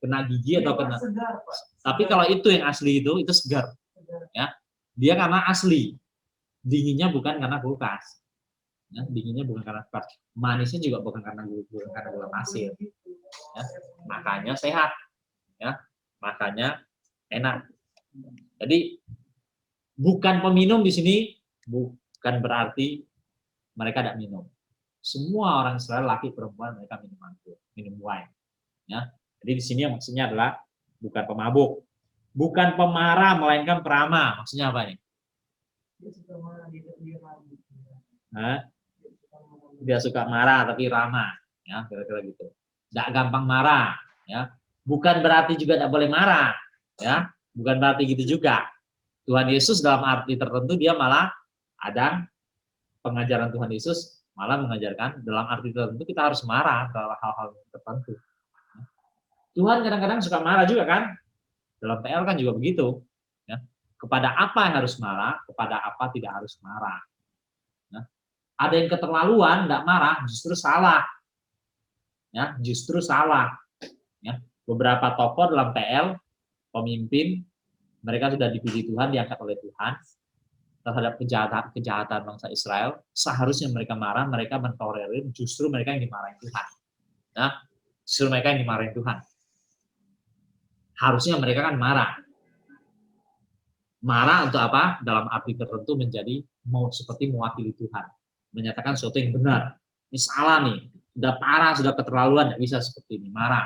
Speaker 1: kena gigi atau kena. Tapi kalau itu yang asli itu segar. Ya, dia karena asli. Dinginnya bukan karena kulkas. Ya, dinginnya bukan karena kulkas. Manisnya juga bukan karena gula pasir. Ya, makanya sehat. Ya, makanya enak. Jadi bukan peminum di sini bukan berarti mereka tidak minum. Semua orang Israel, laki perempuan, mereka minum wine. Ya. Jadi di sini maksudnya adalah bukan pemabuk, bukan pemarah, melainkan peramah. Maksudnya apa nih? Dia suka marah tapi ramah, ya kira-kira gitu. Tidak gampang marah, ya. Bukan berarti juga tidak boleh marah, ya. Bukan berarti gitu juga. Tuhan Yesus dalam arti tertentu dia malah ada pengajaran Tuhan Yesus malah mengajarkan dalam arti tertentu kita harus marah terhadap hal-hal tertentu. Tuhan kadang-kadang suka marah juga kan? Dalam PL kan juga begitu. Ya. Kepada apa yang harus marah, kepada apa tidak harus marah. Ya. Ada yang keterlaluan, tidak marah, justru salah. Ya, justru salah. Ya. Beberapa tokoh dalam PL, pemimpin, mereka sudah dipilih Tuhan, diangkat oleh Tuhan, terhadap kejahatan bangsa Israel, seharusnya mereka marah, mereka mentolerir, justru mereka yang dimarahin Tuhan. Nah, justru mereka yang dimarahin Tuhan. Harusnya mereka kan marah. Marah untuk apa? Dalam arti tertentu menjadi seperti mewakili Tuhan. Menyatakan sesuatu yang benar. Ini salah nih, sudah parah, sudah keterlaluan, tidak bisa seperti ini, marah.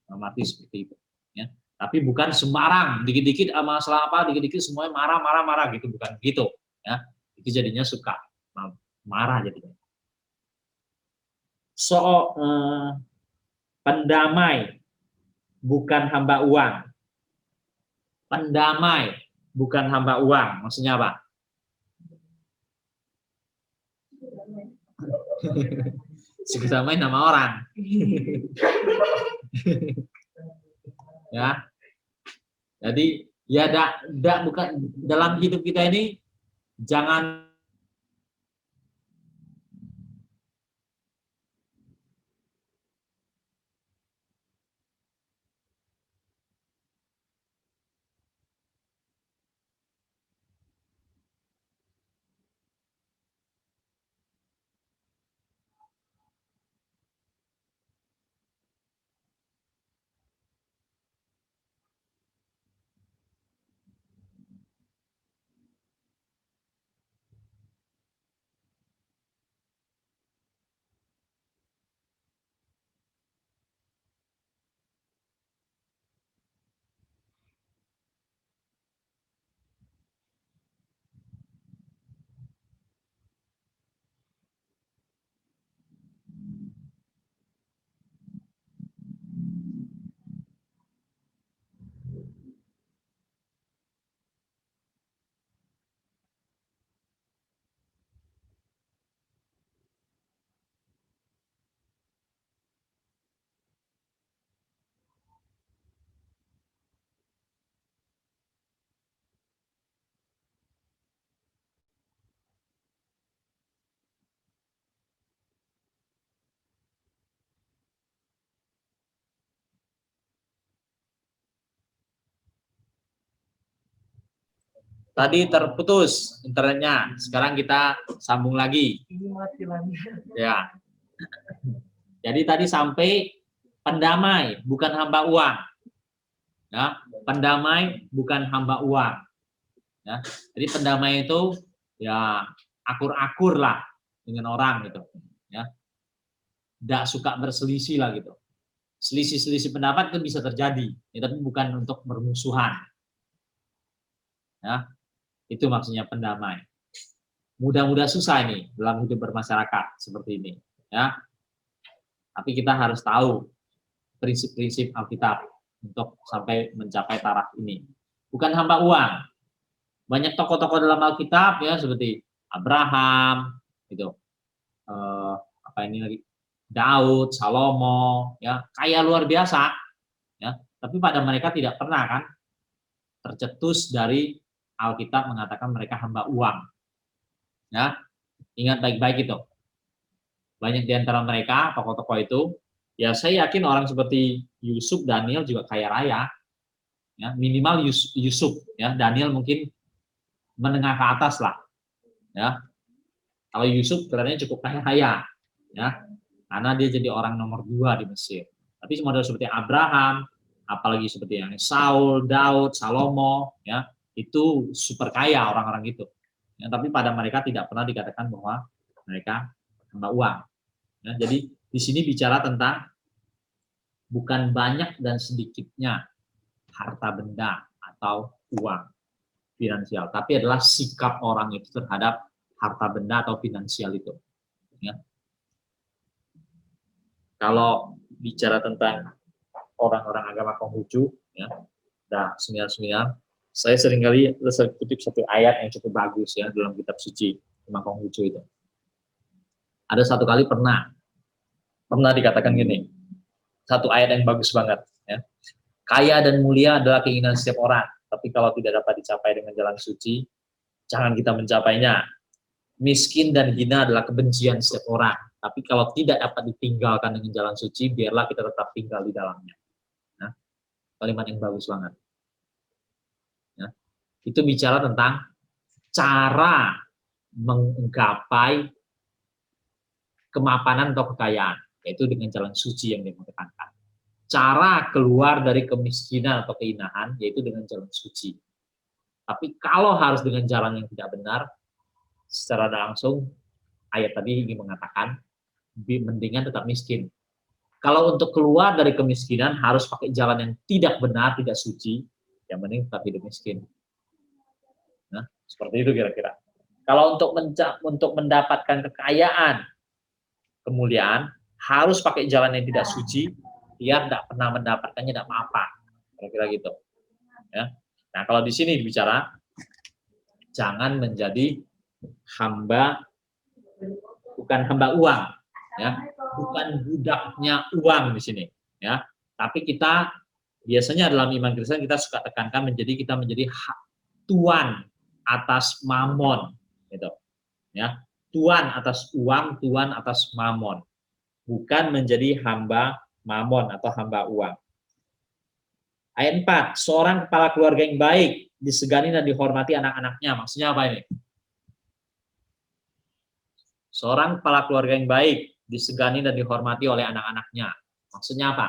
Speaker 1: Dalam arti seperti itu. Ya. Tapi bukan sembarang, dikit-dikit masalah apa, dikit-dikit semuanya marah gitu, bukan gitu, ya. Itu jadinya suka marah jadinya. Pendamai bukan hamba uang. Pendamai bukan hamba uang, maksudnya apa? Suku damai nama orang. Ya. Jadi ya bukan dalam hidup kita ini jangan tadi terputus internetnya, sekarang kita sambung lagi. Ya. Jadi tadi sampai pendamai bukan hamba uang. Ya, pendamai bukan hamba uang. Ya, jadi pendamai itu ya akur-akur lah dengan orang gitu. Ya, tidak suka berselisih lah gitu. Selisih-selisih pendapat itu bisa terjadi, ya, tapi bukan untuk bermusuhan. Ya, itu maksudnya pendamai. Mudah-mudah susah ini dalam hidup bermasyarakat seperti ini. Ya, tapi kita harus tahu prinsip-prinsip Alkitab untuk sampai mencapai taraf ini. Bukan hamba uang. Banyak tokoh-tokoh dalam Alkitab ya seperti Abraham, gitu, apa ini lagi, Daud, Salomo, ya kaya luar biasa, ya. Tapi pada mereka tidak pernah kan tercetus dari Alkitab mengatakan mereka hamba uang. Ya, ingat baik-baik itu. Banyak di antara mereka tokoh-tokoh itu, ya saya yakin orang seperti Yusuf, Daniel juga kaya raya, ya minimal Yusuf, ya Daniel mungkin menengah ke atas lah, ya. Kalau Yusuf kelihatannya cukup kaya, ya, karena dia jadi orang nomor 2 di Mesir. Tapi model seperti Abraham, apalagi seperti yang Saul, Daud, Salomo, ya, itu super kaya orang-orang itu. Ya, tapi pada mereka tidak pernah dikatakan bahwa mereka hamba uang. Ya, jadi di sini bicara tentang bukan banyak dan sedikitnya harta benda atau uang finansial, tapi adalah sikap orang itu terhadap harta benda atau finansial itu. Ya. Kalau bicara tentang orang-orang agama Konghucu, ya, nah seminar-seminar, saya seringkali kutip satu ayat yang cukup bagus ya dalam kitab suci tentang Konghucu itu. Ada satu kali pernah dikatakan gini, satu ayat yang bagus banget. Ya. Kaya dan mulia adalah keinginan setiap orang, tapi kalau tidak dapat dicapai dengan jalan suci, jangan kita mencapainya. Miskin dan hina adalah kebencian setiap orang, tapi kalau tidak dapat ditinggalkan dengan jalan suci, biarlah kita tetap tinggal di dalamnya. Nah, kalimat yang bagus banget. Ya. Itu bicara tentang cara menggapai kemapanan atau kekayaan, yaitu dengan jalan suci yang ditekankan. Cara keluar dari kemiskinan atau kehinahan, yaitu dengan jalan suci. Tapi kalau harus dengan jalan yang tidak benar, secara langsung ayat tadi ingin mengatakan mendingan tetap miskin. Kalau untuk keluar dari kemiskinan harus pakai jalan yang tidak benar, tidak suci, yang mending tetap hidup miskin. Nah, seperti itu kira-kira. Kalau untuk mendapatkan kekayaan, kemuliaan, harus pakai jalan yang tidak suci, biar tidak pernah mendapatkannya tidak apa-apa, kira-kira gitu. Ya. Nah, kalau di sini bicara jangan menjadi hamba, bukan hamba uang, ya, bukan budaknya uang di sini, ya. Tapi kita biasanya dalam iman Kristen kita suka tekankan kita menjadi tuan atas mamon, gitu, ya. Tuan atas uang, tuan atas mamon, bukan menjadi hamba mamon atau hamba uang. Ayat 4, seorang kepala keluarga yang baik disegani dan dihormati anak-anaknya. Maksudnya apa ini? Seorang kepala keluarga yang baik disegani dan dihormati oleh anak-anaknya. Maksudnya apa?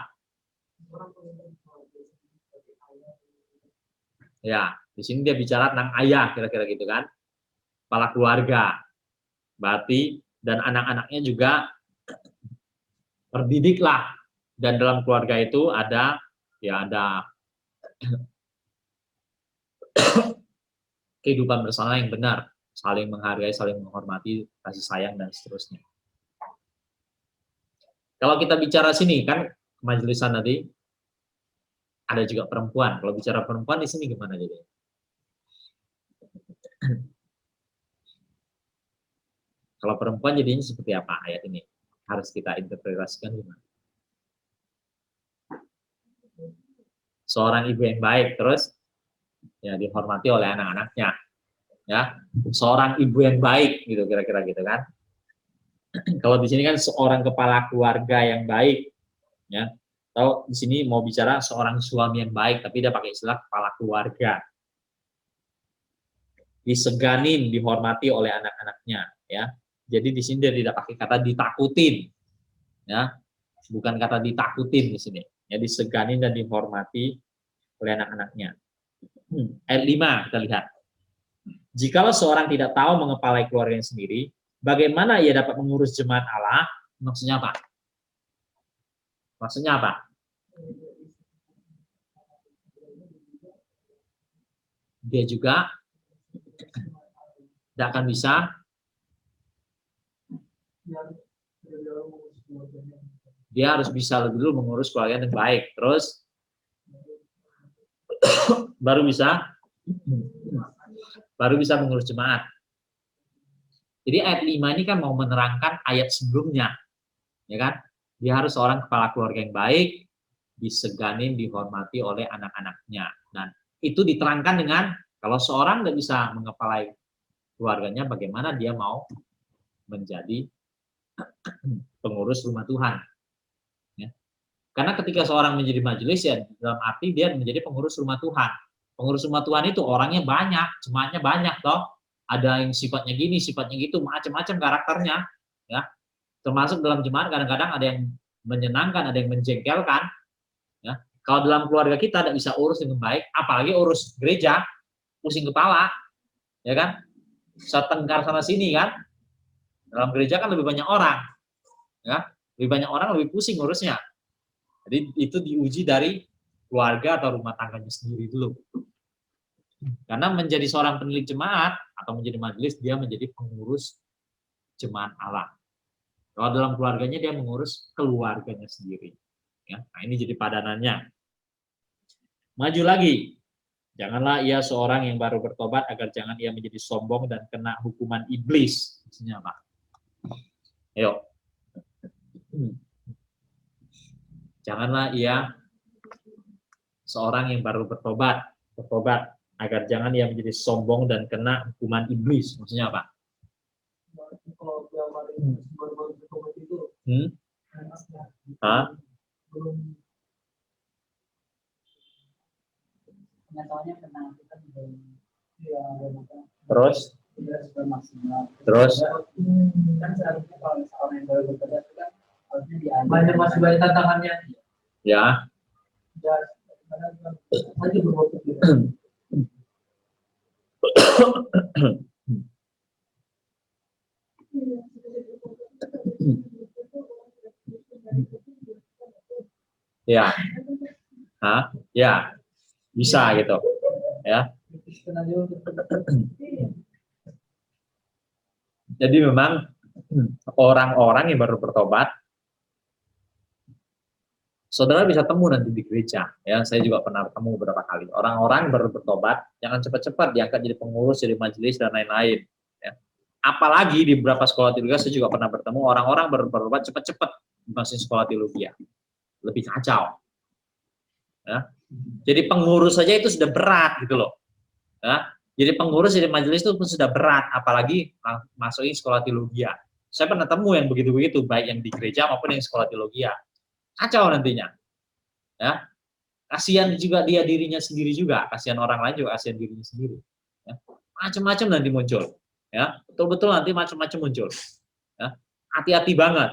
Speaker 1: Ya, di sini dia bicara tentang ayah, kira-kira gitu kan. Kepala keluarga. Berarti dan anak-anaknya juga terdidiklah, dan dalam keluarga itu ada kehidupan bersama yang benar, saling menghargai, saling menghormati, kasih sayang dan seterusnya. Kalau kita bicara sini kan majelisan tadi ada juga perempuan. Kalau bicara perempuan di sini gimana jadi? Kalau perempuan jadinya seperti apa ayat ini? Harus kita interpretasikan gimana? Seorang ibu yang baik, terus ya dihormati oleh anak-anaknya, ya. Seorang ibu yang baik, gitu kira-kira gitu kan. Kalau di sini kan seorang kepala keluarga yang baik, ya. Atau di sini mau bicara seorang suami yang baik, tapi dia pakai istilah kepala keluarga. Diseganin, dihormati oleh anak-anaknya, ya. Jadi di sini dia tidak pakai kata ditakutin, ya. Bukan kata ditakutin di sini. Ya, diseganin dan dihormati oleh anak-anaknya. Ayat 5 kita lihat. Jikalau seorang tidak tahu mengepalai keluarganya sendiri, bagaimana ia dapat mengurus jemaat Allah? Maksudnya apa? Maksudnya apa? Dia juga tidak akan bisa, dia harus bisa lebih dulu mengurus keluarga dengan baik, terus baru bisa mengurus jemaat. Jadi ayat 5 ini kan mau menerangkan ayat sebelumnya, ya kan? Dia harus seorang kepala keluarga yang baik, diseganin, dihormati oleh anak-anaknya. Dan itu diterangkan dengan kalau seorang tidak bisa mengepalai keluarganya, bagaimana dia mau menjadi pengurus rumah Tuhan. Ya. Karena ketika seorang menjadi majelis, ya dalam arti dia menjadi pengurus rumah Tuhan. Pengurus rumah Tuhan itu orangnya banyak, jemaatnya banyak toh. Ada yang sifatnya gini, sifatnya gitu, macam-macam karakternya. Ya. Termasuk dalam jemaat kadang-kadang ada yang menyenangkan, ada yang menjengkelkan. Ya. Kalau dalam keluarga kita tidak bisa urus dengan baik, apalagi urus gereja, pusing kepala, ya kan? Setengkar sana sini kan? Dalam gereja kan lebih banyak orang, ya, lebih banyak orang lebih pusing ngurusnya. Jadi itu diuji dari keluarga atau rumah tangganya sendiri dulu. Karena menjadi seorang penilik jemaat atau menjadi majelis, dia menjadi pengurus jemaat Allah. Kalau dalam keluarganya dia mengurus keluarganya sendiri. Ya, nah ini jadi padanannya. Maju lagi. Janganlah ia seorang yang baru bertobat agar jangan ia menjadi sombong dan kena hukuman iblis. Maksudnya apa? Ayo. Janganlah ia seorang yang baru bertobat agar jangan ia menjadi sombong dan kena hukuman iblis. Maksudnya apa? Terus
Speaker 5: masih banyak tantangannya.
Speaker 1: Ya. Ya. Ya. Bisa gitu. Ya. Jadi memang orang-orang yang baru bertobat, saudara bisa temu nanti di gereja. Ya, saya juga pernah ketemu beberapa kali. Orang-orang baru bertobat, jangan cepat-cepat diangkat jadi pengurus, jadi majelis dan lain-lain. Ya. Apalagi di beberapa sekolah teologi, saya juga pernah bertemu orang-orang baru bertobat cepat-cepat masuk sekolah teologi. Lebih kacau. Ya. Jadi pengurus saja itu sudah berat gitu loh. Ya. Jadi pengurus jadi majelis itu pun sudah berat, apalagi masukin sekolah teologi. Saya pernah temu yang begitu-begitu, baik yang di gereja maupun yang sekolah teologi. Kacau nantinya. Ya. Kasihan juga dia dirinya sendiri juga, kasihan orang lain juga, kasihan dirinya sendiri. Ya. Macam-macam nanti muncul. Ya. Betul-betul nanti macam-macam muncul. Ya. Hati-hati banget.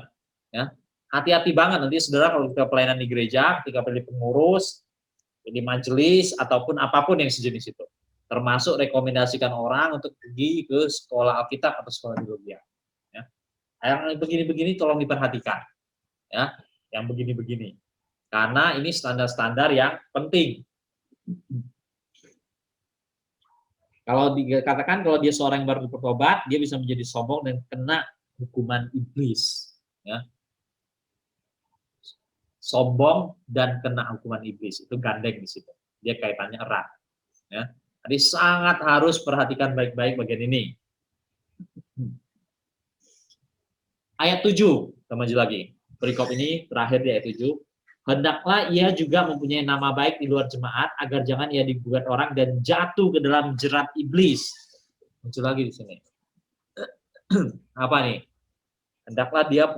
Speaker 1: Ya. Hati-hati banget nanti saudara kalau kita pelayanan di gereja, ketika menjadi pengurus, jadi majelis ataupun apapun yang sejenis itu. Termasuk rekomendasikan orang untuk pergi ke sekolah Alkitab atau sekolah teologi. Ya. Yang begini-begini tolong diperhatikan. Ya, yang begini-begini. Karena ini standar-standar yang penting. Kalau dikatakan kalau dia seorang yang baru bertobat, dia bisa menjadi sombong dan kena hukuman iblis. Ya. Sombong dan kena hukuman iblis, itu gandeng di situ. Dia kaitannya erat. Ya. Jadi sangat harus perhatikan baik-baik bagian ini. Ayat 7, kita maju lagi. Perikop ini terakhir di ayat 7. Hendaklah ia juga mempunyai nama baik di luar jemaat, agar jangan ia digugat orang dan jatuh ke dalam jerat iblis. Muncul lagi di sini. Apa nih? Hendaklah dia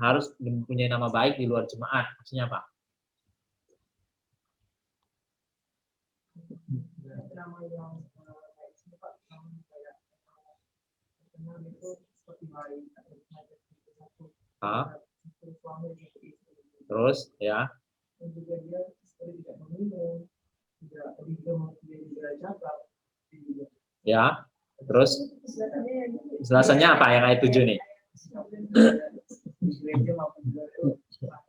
Speaker 1: harus mempunyai nama baik di luar jemaat. Maksudnya apa? Terus ya.
Speaker 5: lebih ke menjadi gereja atau
Speaker 1: Ya, terus penjelasannya apa yang ayat 7 nih?
Speaker 5: di gereja maupun di luar itu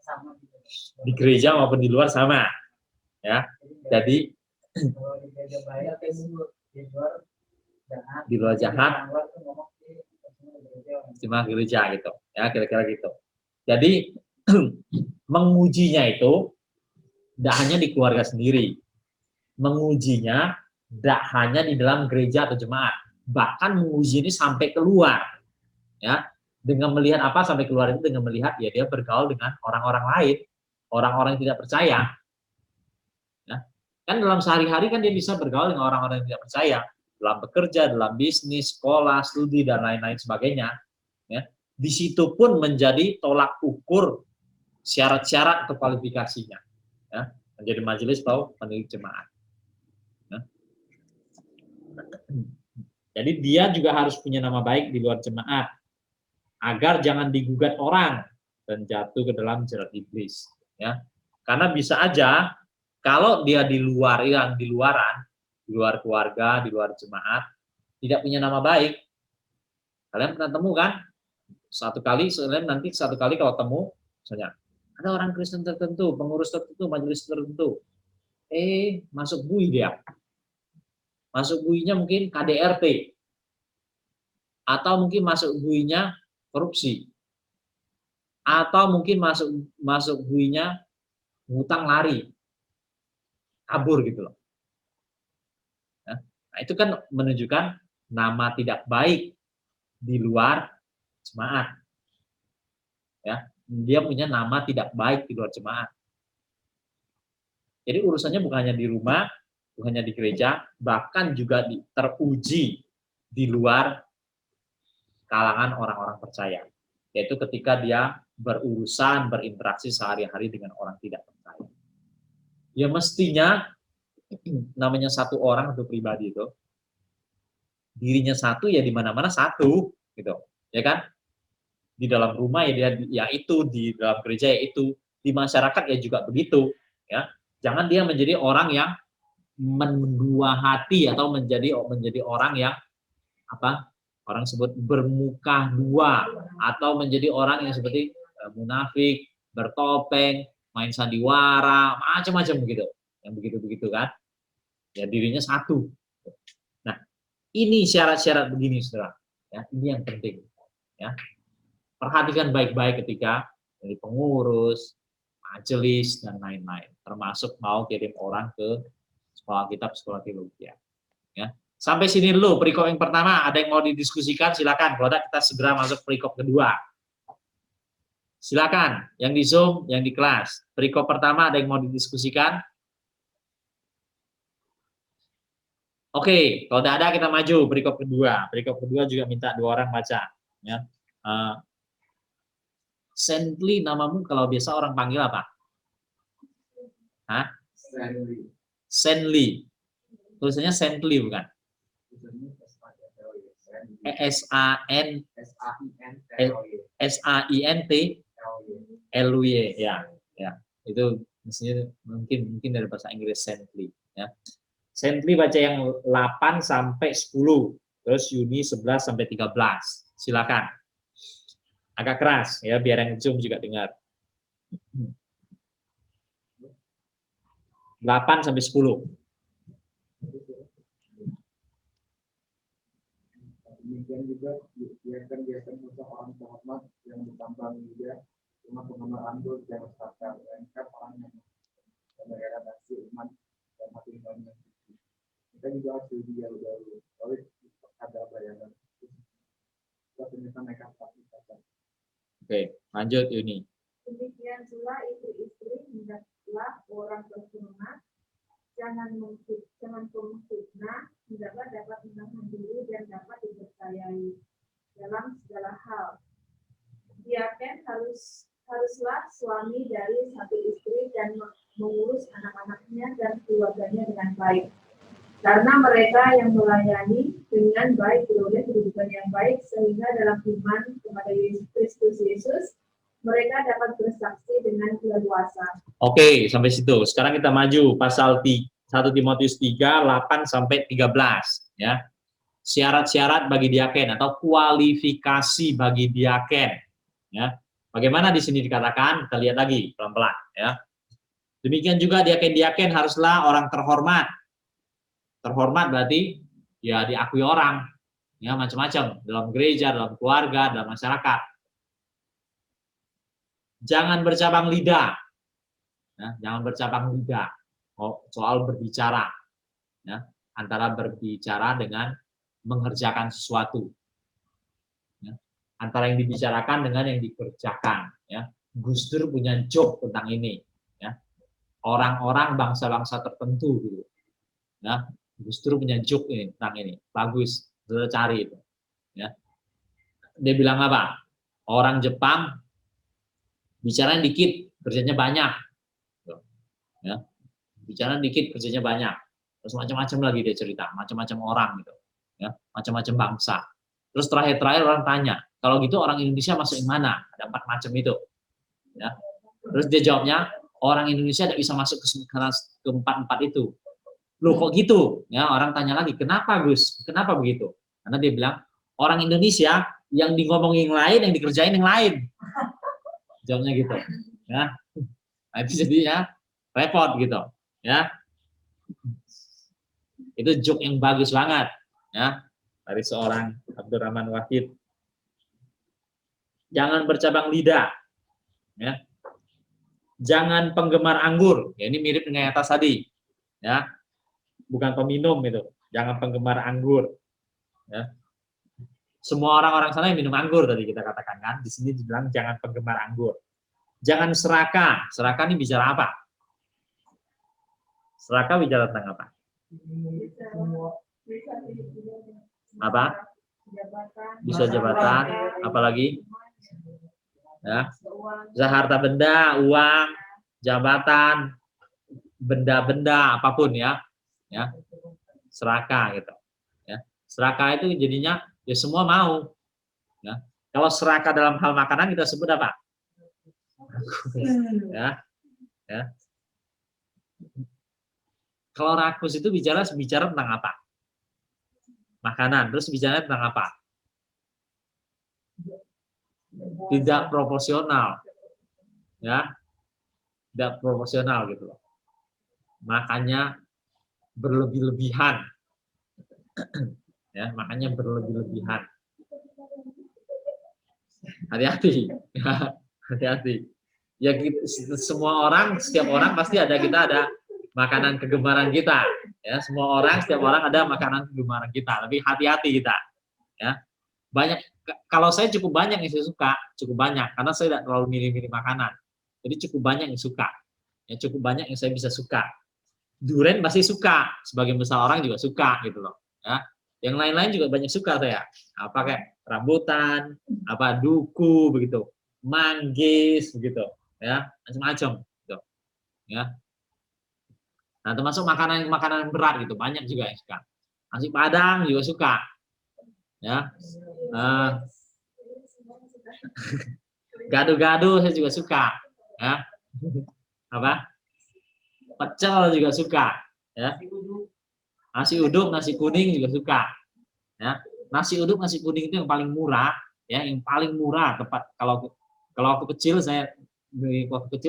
Speaker 5: sama gitu.
Speaker 1: Di gereja maupun di luar sama. Ya. Jadi
Speaker 5: Kalau di gereja baik di luar jahat.
Speaker 1: di luar jahat,
Speaker 5: Di luar tuh ngomong di gereja.
Speaker 1: cuma gereja gitu. Ya, kira-kira gitu. Jadi mengujinya itu tidak hanya di keluarga sendiri. Mengujinya tidak hanya di dalam gereja atau jemaat. Bahkan menguji ini sampai keluar. Ya. Dengan melihat apa sampai keluar itu? Dengan melihat ya dia bergaul dengan orang-orang lain, orang-orang yang tidak percaya. Ya. Kan dalam sehari-hari kan dia bisa bergaul dengan orang-orang yang tidak percaya, dalam bekerja, dalam bisnis, sekolah, studi, dan lain-lain sebagainya. Ya. Di situ pun menjadi tolak ukur syarat-syarat atau kualifikasinya. Ya. Menjadi majelis atau penilik jemaat. Ya. Jadi dia juga harus punya nama baik di luar jemaat, agar jangan digugat orang dan jatuh ke dalam jerat iblis. Ya. Karena bisa aja kalau dia di luar, yang di luaran, di luar keluarga, di luar jemaat, tidak punya nama baik. Kalian pernah temu kan? Satu kali kalau temu, misalnya, ada orang Kristen tertentu, pengurus tertentu, majelis tertentu, masuk bui dia. Masuk buinya mungkin KDRT. Atau mungkin masuk buinya korupsi. Atau mungkin masuk buinya ngutang lari. Kabur gitu loh. Nah, itu kan menunjukkan nama tidak baik di luar jemaat. Ya, dia punya nama tidak baik di luar jemaat. Jadi urusannya bukan hanya di rumah, bukan hanya di gereja, bahkan juga teruji di luar kalangan orang-orang percaya. Yaitu ketika dia berurusan, berinteraksi sehari-hari dengan orang tidak percaya. Ya mestinya namanya satu orang atau pribadi itu dirinya satu ya di mana-mana satu gitu, ya kan? Di dalam rumah ya dia ya itu, di dalam gereja ya itu, di masyarakat ya juga begitu, ya. Jangan dia menjadi orang yang mendua hati atau menjadi orang yang apa? Orang sebut bermuka dua, atau menjadi orang yang seperti munafik, bertopeng, main sandiwara, macam-macam begitu. Yang begitu-begitu kan? Ya dirinya satu. Nah, ini syarat-syarat begini, saudara. Ya, ini yang penting. Ya, perhatikan baik-baik ketika dari pengurus, majelis dan lain-lain. Termasuk mau kirim orang ke sekolah kitab, sekolah teologi. Ya, sampai sini dulu perikop yang pertama. Ada yang mau didiskusikan? Silakan. Kalau ada kita segera masuk perikop kedua. Silakan. Yang di Zoom, yang di kelas. Perikop pertama ada yang mau didiskusikan? Oke, kalau tidak ada kita maju perikop kedua. Perikop kedua juga minta 2 orang baca. Ya. Sently namamu kalau biasa orang panggil apa? Hah? Sently. Tulisannya Sently bukan? S-A-I-N-T-L-Y. Ya. Itu mestinya mungkin dari bahasa Inggris Sently. Ya. Sently baca yang 8 sampai 10, terus Yuni 11 sampai 13. Silakan. Agak keras ya biar yang Zoom juga dengar. 8 sampai 10.
Speaker 7: Demikian juga biarkan orang terhormat yang bertambah muda, cuma penggemar anggur dan masyarakat, melainkan orang yang daerah kasih iman dan mati banyak. Kita juga harus lebih jauh-jauh, oleh ada bayangan. Kita ternyata mereka pasti saja. Oke,
Speaker 1: lanjut Yuni.
Speaker 4: Demikian pula istri-istri hendaklah orang berhormat, jangan memfitnah, hendaklah dapat menahan diri dan dapat dipercayai dalam segala hal. Diaken haruslah suami dari satu istri dan mengurus anak-anaknya dan keluarganya dengan baik. Karena mereka yang melayani dengan baik beroleh kedudukan yang baik, sehingga dalam iman kepada Kristus Yesus mereka dapat bersaksi dengan leluasa.
Speaker 1: Oke, sampai situ. Sekarang kita maju pasal 1 Timotius 3, 8 sampai 13 ya. Syarat-syarat bagi diaken atau kualifikasi bagi diaken ya. Bagaimana di sini dikatakan? Kita lihat lagi pelan-pelan ya. Demikian juga diaken-diaken haruslah orang terhormat. Terhormat berarti ya diakui orang ya, macam-macam dalam gereja, dalam keluarga, dalam masyarakat. Jangan bercabang lidah. Ya, jangan bercabang lidah soal berbicara ya, antara berbicara dengan mengerjakan sesuatu ya, antara yang dibicarakan dengan yang dikerjakan ya. Gus Dur punya joke tentang ini ya, orang-orang bangsa-bangsa tertentu gitu ya. Gus Dur punya joke ini tentang ini, bagus, sudah cari itu ya. Dia bilang apa? Orang Jepang bicaranya dikit, kerjanya banyak ya. Bicara dikit, kerjanya banyak. Terus macam-macam lagi dia cerita, macam-macam orang gitu ya, macam-macam bangsa. Terus terakhir orang tanya, kalau gitu orang Indonesia masuk yang mana? Ada 4 macam itu ya. Terus dia jawabnya, orang Indonesia tidak bisa masuk ke 4 itu. Loh kok gitu ya? Orang tanya lagi, kenapa Gus, kenapa begitu? Karena dia bilang, orang Indonesia yang ngomongin yang lain, yang dikerjain yang lain. Jawabnya gitu ya. Nah, itu jadinya repot gitu ya. Itu joke yang bagus banget ya dari seorang Abdurrahman Wahid. Jangan bercabang lidah ya. Jangan penggemar anggur ya, ini mirip dengan yang atas tadi ya, bukan peminum itu. Jangan penggemar anggur ya. Semua orang-orang sana yang minum anggur tadi kita katakan kan, di sini dibilang jangan penggemar anggur. Jangan serakah. Serakah ini bicara apa? Serakah bicara tentang apa? Apa? Bisa jabatan, apalagi? Ya. Bisa harta benda, uang, jabatan, benda-benda apapun ya. Ya. Serakah gitu. Ya. Serakah itu jadinya ya semua mau. Ya. Kalau serakah dalam hal makanan kita sebut apa? Ya. Ya. Kalau rakus itu bicara tentang apa? Makanan. Terus bicara tentang apa? Tidak proporsional. Ya. Tidak proporsional gitu loh. Makanya berlebih-lebihan. Ya, makanya berlebih-lebihan. Hati-hati. Ya, hati-hati. Ya semua orang, setiap orang pasti ada, kita ada makanan kegemaran kita ya. Semua orang, setiap orang ada makanan kegemaran kita, tapi hati-hati kita ya. Banyak, kalau saya cukup banyak yang saya suka, cukup banyak karena saya tidak terlalu milih-milih makanan, jadi cukup banyak yang suka ya, cukup banyak yang saya bisa suka. Durian pasti suka, sebagian besar orang juga suka gitu loh ya. Yang lain-lain juga banyak suka saya, apa kayak rambutan, apa duku begitu, manggis begitu ya, macam-macam gitu ya. Nah, termasuk makanan berat gitu, banyak juga yang suka. Nasi Padang juga suka. Ya. Gado-gado saya juga suka. Ya. Apa? Pecel juga suka. Ya. Nasi uduk, nasi kuning juga suka. Ya. Nasi uduk, nasi kuning itu yang paling murah, ya, yang paling murah tepat. Kalau waktu kecil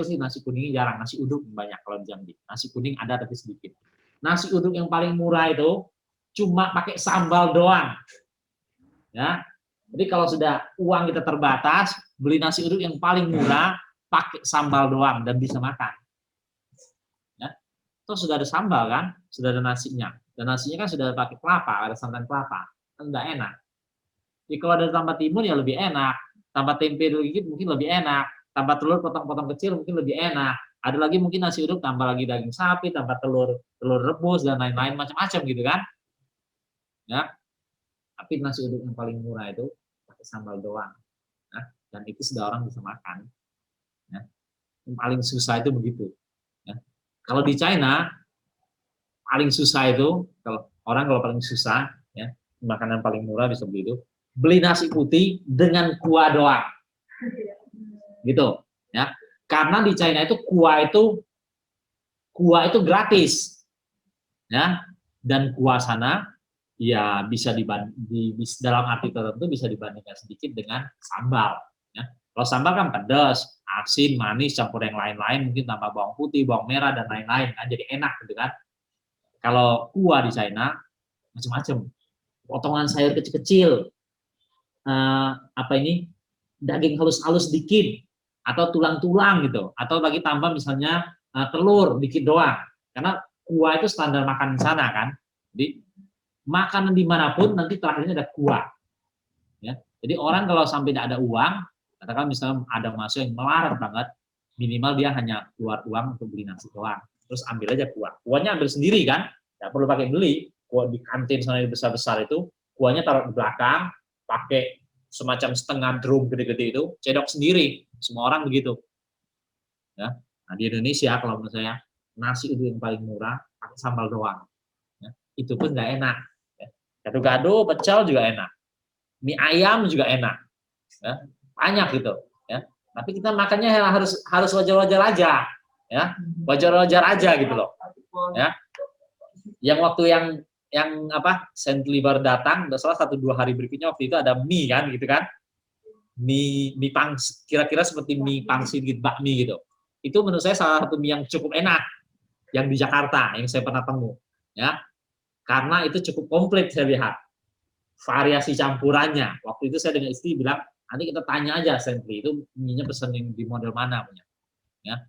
Speaker 1: sih nasi kuningnya jarang, nasi uduk banyak kalau di Jambi. Nasi kuning ada tapi sedikit. Nasi uduk yang paling murah itu cuma pakai sambal doang. Ya. Jadi kalau sudah uang kita terbatas, beli nasi uduk yang paling murah pakai sambal doang dan bisa makan. Ya. Terus sudah ada sambal kan, sudah ada nasinya. Dan nasinya kan sudah pakai kelapa, ada santan kelapa. Kan enggak enak. Jadi kalau ada tambah timun ya lebih enak. Tambah tempe dikit mungkin lebih enak. Tambah telur potong-potong kecil mungkin lebih enak. Ada lagi mungkin nasi uduk tambah lagi daging sapi, tambah telur rebus dan lain-lain macam-macam gitu kan. Ya. Tapi nasi uduk yang paling murah itu pakai sambal doang. Nah, dan itu sudah orang bisa makan. Ya. Yang paling susah itu begitu. Ya. Kalau di China paling susah itu kalau paling susah ya, makanan paling murah bisa beli itu beli nasi putih dengan kuah doang. Gitu ya, karena di China itu kuah itu gratis ya. Dan kuah sana ya bisa dalam arti tertentu bisa dibandingkan sedikit dengan sambal. Ya. Kalau sambal kan pedas, asin, manis, campur yang lain-lain, mungkin tambah bawang putih, bawang merah dan lain-lain, kan jadi enak gitu kan. Kalau kuah di China macam-macam, potongan sayur kecil-kecil, daging halus-halus sedikit, atau tulang-tulang gitu, atau lagi tambah misalnya telur dikit doang, karena kuah itu standar makanan sana kan. Jadi makanan dimanapun nanti terakhirnya ada kuah. Ya. Jadi orang kalau sampai tidak ada uang, katakan misalnya ada mahasiswa yang melarat banget, minimal dia hanya keluar uang untuk beli nasi doang, terus ambil aja kuah. Kuahnya ambil sendiri kan, nggak perlu pakai beli. Kuah di kantin sana besar-besar itu, kuahnya taruh di belakang, pakai semacam setengah drum gede-gede itu, cedok sendiri. Semua orang begitu. Ya. Nah, di Indonesia kalau menurut saya nasi itu yang paling murah, pakai sambal doang. Ya. Itu pun nggak enak. Ya. Gado-gado, pecel juga enak. Mie ayam juga enak. Ya. Banyak gitu. Ya. Tapi kita makannya harus wajar-wajar aja. Ya. Wajar-wajar aja gitu loh. Ya. Yang waktu yang Saint Libar datang, udah salah 1-2 hari berikutnya waktu itu ada mie kan gitu kan. Mie pangsit, kira-kira seperti mie pangsit gitu, bakmi gitu. Itu menurut saya salah satu mie yang cukup enak yang di Jakarta yang saya pernah temu, ya. Karena itu cukup komplit saya lihat. Variasi campurannya. Waktu itu saya dengan istri bilang, nanti kita tanya aja Sentri itu mie-nya pesan yang di model mana punya. Ya.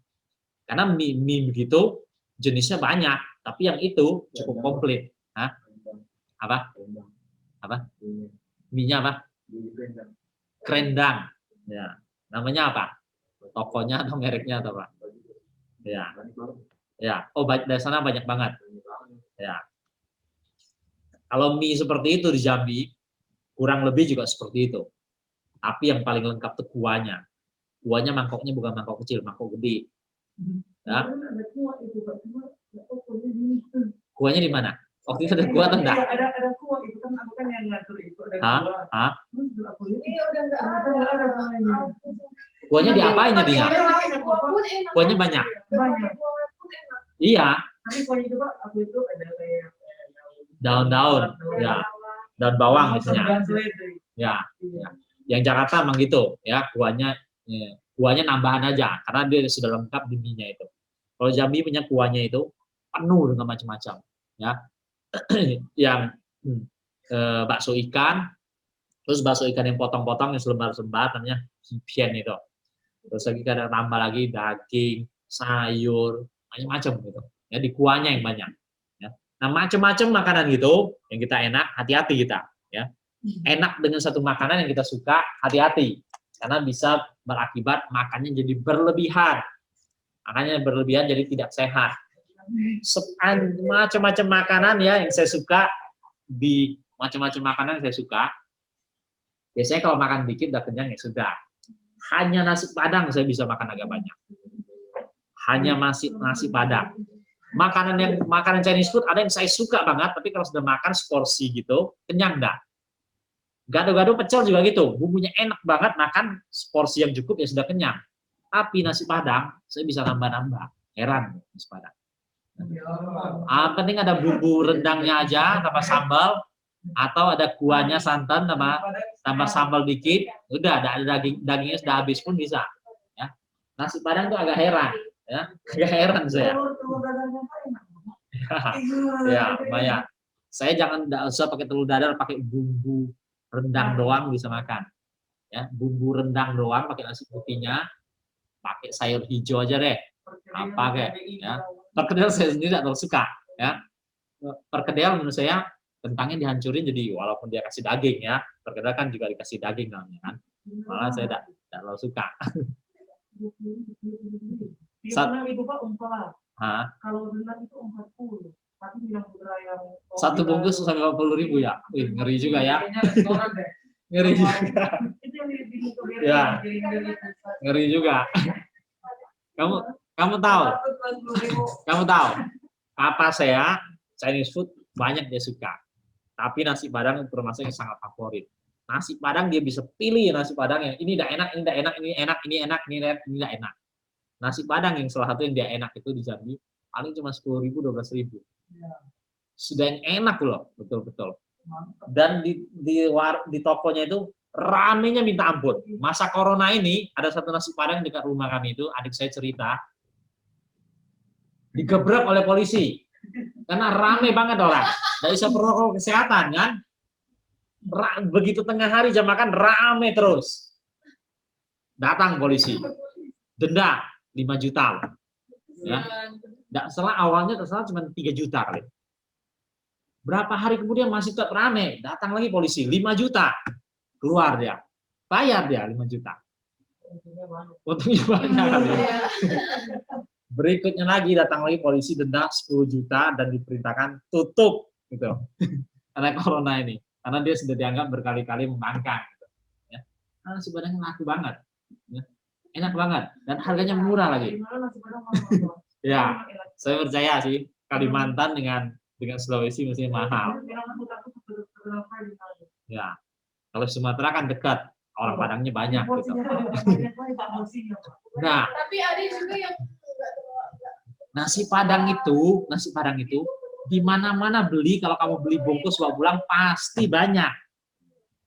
Speaker 1: Karena mie begitu jenisnya banyak, tapi yang itu cukup komplit. Hah? Apa? Mie-nya apa? Kerendang. Ya. Namanya apa? Tokonya atau mereknya atau apa? Ya. Ya. Oh, dari sana banyak banget. Ya. Kalau mie seperti itu di Jambi, kurang lebih juga seperti itu. Tapi yang paling lengkap itu kuahnya. Kuahnya mangkoknya bukan mangkok kecil, mangkok gede. Ya. Kuahnya di mana? Waktu itu ada kuah atau enggak?
Speaker 5: Ada kuah itu kan aku kan yang ngatur itu ada kuah.
Speaker 1: Hah?
Speaker 4: Iya udah nggak ada.
Speaker 1: Kuahnya diapain jadinya? Kuahnya banyak. Iya.
Speaker 5: Tapi kuahnya itu Pak, aku itu ada kayak
Speaker 1: daun-daun, ya, daun bawang misalnya. Ya. Yang Jakarta emang gitu, ya kuahnya nambahan aja, karena dia sudah lengkap di mie-nya itu. Kalau Jambi punya kuahnya itu penuh dengan macam-macam, ya. Yang bakso ikan, terus bakso ikan yang potong-potong yang selembar-selembar namanya hipien itu. Terus lagi kadang tambah lagi daging, sayur, macam-macam gitu. Ya di kuahnya yang banyak. Ya. Nah macam-macam makanan gitu yang kita enak, hati-hati kita. Ya. Enak dengan satu makanan yang kita suka, hati-hati. Karena bisa berakibat makannya jadi berlebihan. Makanya berlebihan jadi tidak sehat. Macam-macam makanan ya yang saya suka, di macam-macam makanan yang saya suka. Biasanya kalau makan dikit udah kenyang ya sudah. Hanya nasi padang saya bisa makan agak banyak. Hanya nasi padang. Makanan Chinese food ada yang saya suka banget, tapi kalau sudah makan seporsi gitu, kenyang dah. Gado-gado pecel juga gitu, bumbunya enak banget, makan seporsi yang cukup ya sudah kenyang. Tapi nasi padang saya bisa nambah-nambah. Heran nasi padang. Penting ada bumbu rendangnya aja, tambah sambal, atau ada kuahnya santan, tambah sambal dikit, udah ada dagingnya sudah habis pun bisa. Ya. Nasi padang itu agak heran, ya, agak heran saya. Ya, lumayan. Saya nggak usah pakai telur dadar, pakai bumbu rendang doang bisa makan. Ya, bumbu rendang doang, pakai nasi putihnya, pakai sayur hijau aja deh. Apa kayak, ya. Perkedel saya sendiri tidak terlalu suka, ya. Perkedel menurut saya kentangnya dihancurin jadi walaupun dia kasih daging ya, perkedel kan juga dikasih daging namanya kan. Malah saya tidak terlalu suka.
Speaker 5: Itu Pak umpah. Kalau rendang itu 40. Tapi minum putra yang
Speaker 1: satu bungkus sampai 40.000 ya. Wih, ngeri juga ya. Ngeri juga. Ya. Ngeri juga. Kamu tahu? Papa saya Chinese food banyak dia suka. Tapi nasi padang termasuk yang sangat favorit. Nasi padang dia bisa pilih nasi padang yang ini tidak enak, ini tidak enak, ini enak, ini enak, ini tidak enak. Nasi padang yang salah satu yang dia enak itu di Jambi paling cuma 10.000, 12.000. sudah yang enak loh, betul-betul. Dan di tokonya itu ramenya minta ampun. Masa corona ini ada satu nasi padang dekat rumah kami itu, adik saya cerita, digebrak oleh polisi karena rame banget orang. Nggak bisa protokol kesehatan kan. Begitu tengah hari jam makan rame terus. Datang polisi, denda 5 juta. Ya. Nggak salah awalnya tersalah cuma 3 juta kali. Berapa hari kemudian masih tetap rame, datang lagi polisi 5 juta. Keluar dia. Bayar dia 5 juta. Untungnya banyak kan ya. Berikutnya lagi datang lagi polisi denda 10 juta dan diperintahkan tutup gitu. Karena corona ini. Karena dia sudah dianggap berkali-kali membangkang gitu. Ya. Nah, nasi padang laku banget. Ya. Enak banget dan harganya murah lagi. Ya, saya percaya sih Kalimantan dengan Sulawesi mesti mahal. Ya, kalau Sumatera kan dekat, orang Padangnya banyak. Gitu. Nah,
Speaker 4: Tapi ada juga yang
Speaker 1: nasi Padang itu di mana-mana beli. Kalau kamu beli bungkus bawa pulang pasti banyak.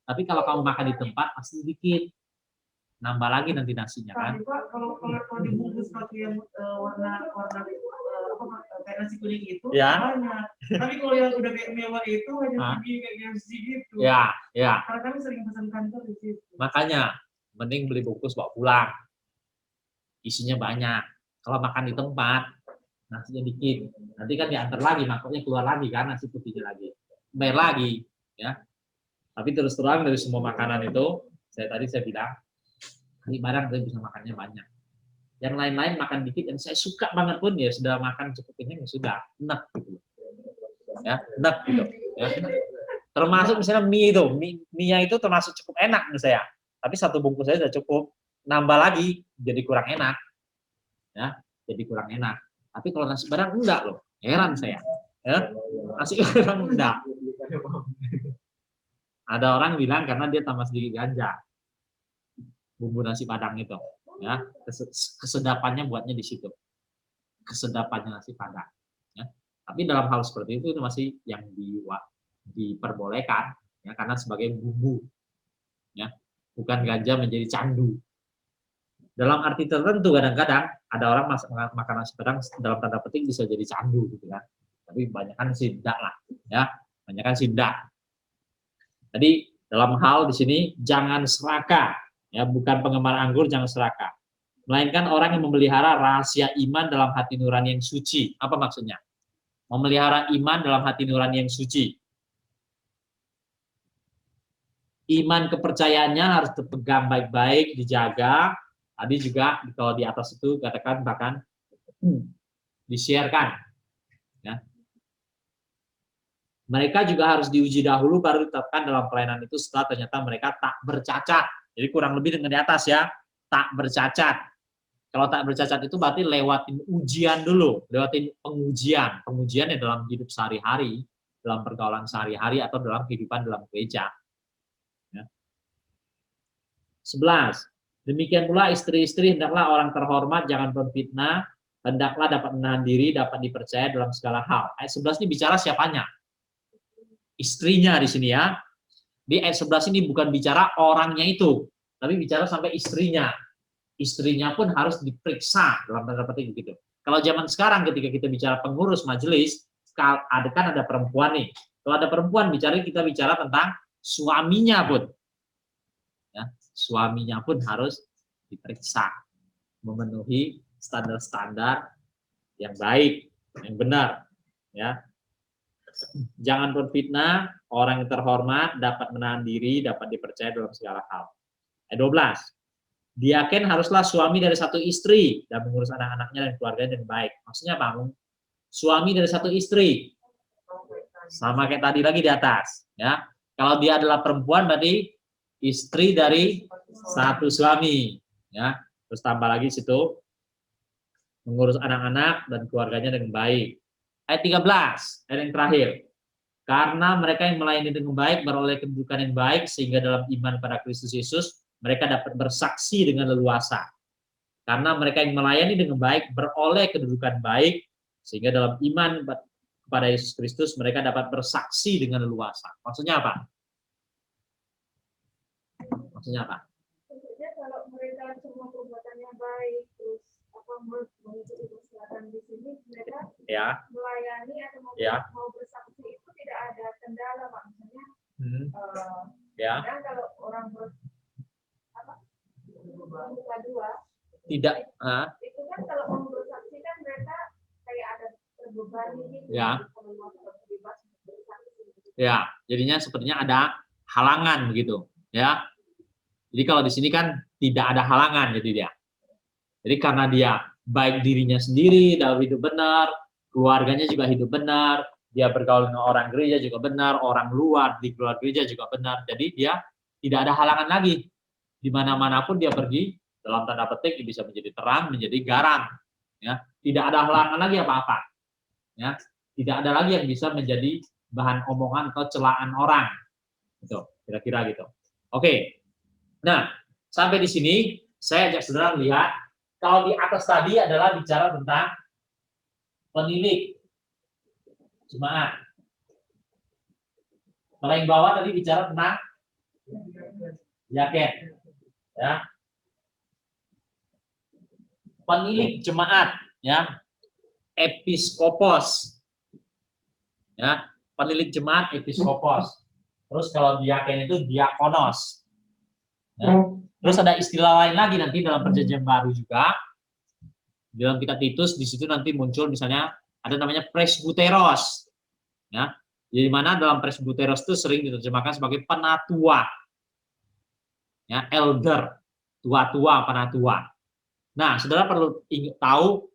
Speaker 1: Tapi kalau kamu makan di tempat pasti sedikit. Nambah lagi nanti nasinya kan.
Speaker 5: Tapi Pak, kalau dibungkus pakai yang warna kayak nasi kuning itu
Speaker 1: Ya.
Speaker 5: banyak. Tapi kalau yang udah kayak mewah itu hanya pergi kayak KFC gitu.
Speaker 1: Ya.
Speaker 5: Karena kami sering pesan kantor di situ.
Speaker 1: Makanya mending beli bungkus bawa pulang. Isinya banyak. Kalau makan di tempat nasinya dikit. Nanti kan diantar lagi, makanya keluar lagi kan nasi putihnya lagi. Bayar lagi, ya. Tapi terus terang dari semua makanan itu, saya bilang di barang saya bisa makannya banyak. Yang lain-lain makan dikit, yang saya suka banget pun ya sudah makan cukup kenyang ya sudah, enak gitu. Ya, enak gitu. Ya. Termasuk misalnya mie-nya itu termasuk cukup enak menurut saya. Tapi satu bungkus saya sudah cukup. Nambah lagi jadi kurang enak. Ya, jadi kurang enak. Tapi kalau nasi padang enggak loh. Heran saya. Ya, nasi padang enggak. Ada orang bilang karena dia tambah sedikit ganja. Bumbu nasi padang itu, ya kesedapannya buatnya di situ, kesedapannya nasi padang. Ya. Tapi dalam hal seperti itu masih yang diperbolehkan, ya karena sebagai bumbu, ya bukan ganja menjadi candu. Dalam arti tertentu kadang-kadang ada orang makan nasi padang dalam tanda petik bisa jadi candu gitu kan. Tapi kebanyakan sih tidak lah, ya kebanyakan sih tidak. Jadi dalam hal di sini jangan serakah. Ya, bukan penggemar anggur jangan serakah. Melainkan orang yang memelihara rahasia iman dalam hati nurani yang suci. Apa maksudnya? Memelihara iman dalam hati nurani yang suci. Iman kepercayaannya harus dipegang baik-baik, dijaga. Tadi juga kalau di atas itu katakan bahkan di-share-kan. Ya. Mereka juga harus diuji dahulu baru ditetapkan dalam pelayanan itu setelah ternyata mereka tak bercacat. Jadi kurang lebih dengan di atas ya, tak bercacat. Kalau tak bercacat itu berarti lewatin ujian dulu, lewatin pengujian. Pengujian ya dalam hidup sehari-hari, dalam pergaulan sehari-hari atau dalam kehidupan dalam gereja. Ya. 11. Demikian pula istri-istri hendaklah orang terhormat, jangan berfitnah, hendaklah dapat menahan diri, dapat dipercaya dalam segala hal. Ayat 11 ini bicara siapanya? Istrinya di sini ya. Di ayat 11 ini bukan bicara orangnya itu, tapi bicara sampai istrinya. Istrinya pun harus diperiksa dalam tanda petik begitu. Kalau zaman sekarang ketika kita bicara pengurus majelis, kan ada perempuan nih. Kalau ada perempuan kita bicara tentang suaminya pun. Ya, suaminya pun harus diperiksa, memenuhi standar-standar yang baik, yang benar. Ya. Jangan berfitnah, orang yang terhormat, dapat menahan diri, dapat dipercaya dalam segala hal. Ayat 12. Diaken haruslah suami dari satu istri dan mengurus anak-anaknya dan keluarganya dengan baik. Maksudnya apa? Suami dari satu istri. Sama kayak tadi lagi di atas. Ya. Kalau dia adalah perempuan berarti istri dari satu suami. Ya. Terus tambah lagi situ mengurus anak-anak dan keluarganya dengan baik. Ayat 13, ayat yang terakhir. Karena mereka yang melayani dengan baik beroleh kedudukan yang baik sehingga dalam iman pada Kristus Yesus mereka dapat bersaksi dengan leluasa. Karena mereka yang melayani dengan baik beroleh kedudukan baik sehingga dalam iman kepada Yesus Kristus, mereka dapat bersaksi dengan leluasa. Maksudnya apa? Maksudnya apa?
Speaker 4: Tentunya kalau mereka semua perbuatannya baik, terus mengikuti persyaratan di sini, mereka
Speaker 1: Ya.
Speaker 4: melayani atau mau bersaksi itu tidak ada kendala, Pak. Misalnya, kadang kalau orang buka dua,
Speaker 1: tidak.
Speaker 4: Itu kan kalau mau bersaksi kan mereka kayak ada terbebani gitu.
Speaker 1: Ya. Ya, jadinya sepertinya ada halangan begitu, ya. Jadi kalau di sini kan tidak ada halangan gitu dia. Jadi karena dia baik dirinya sendiri dalam hidup benar, keluarganya juga hidup benar, dia bergaul dengan orang gereja juga benar, orang luar di luar gereja juga benar. Jadi dia tidak ada halangan lagi. Di mana-manapun dia pergi, dalam tanda petik dia bisa menjadi terang, menjadi garam. Ya, tidak ada halangan lagi apa-apa. Ya, tidak ada lagi yang bisa menjadi bahan omongan atau celaan orang. Gitu, kira-kira gitu. Oke. Nah, sampai di sini saya ajak saudara melihat kalau di atas tadi adalah bicara tentang penilik jemaat. Kalau yang bawah tadi bicara tentang diaken, ya. Penilik jemaat, ya. Episkopos, ya. Penilik jemaat episkopos. Terus kalau diaken itu diakonos. Ya. Terus ada istilah lain lagi nanti dalam perjanjian baru juga. Dalam kitab Titus di situ nanti muncul misalnya ada namanya presbuteros. Ya. Jadi mana dalam presbuteros itu sering diterjemahkan sebagai penatua. Ya, elder, tua-tua, penatua. Nah, saudara perlu tahu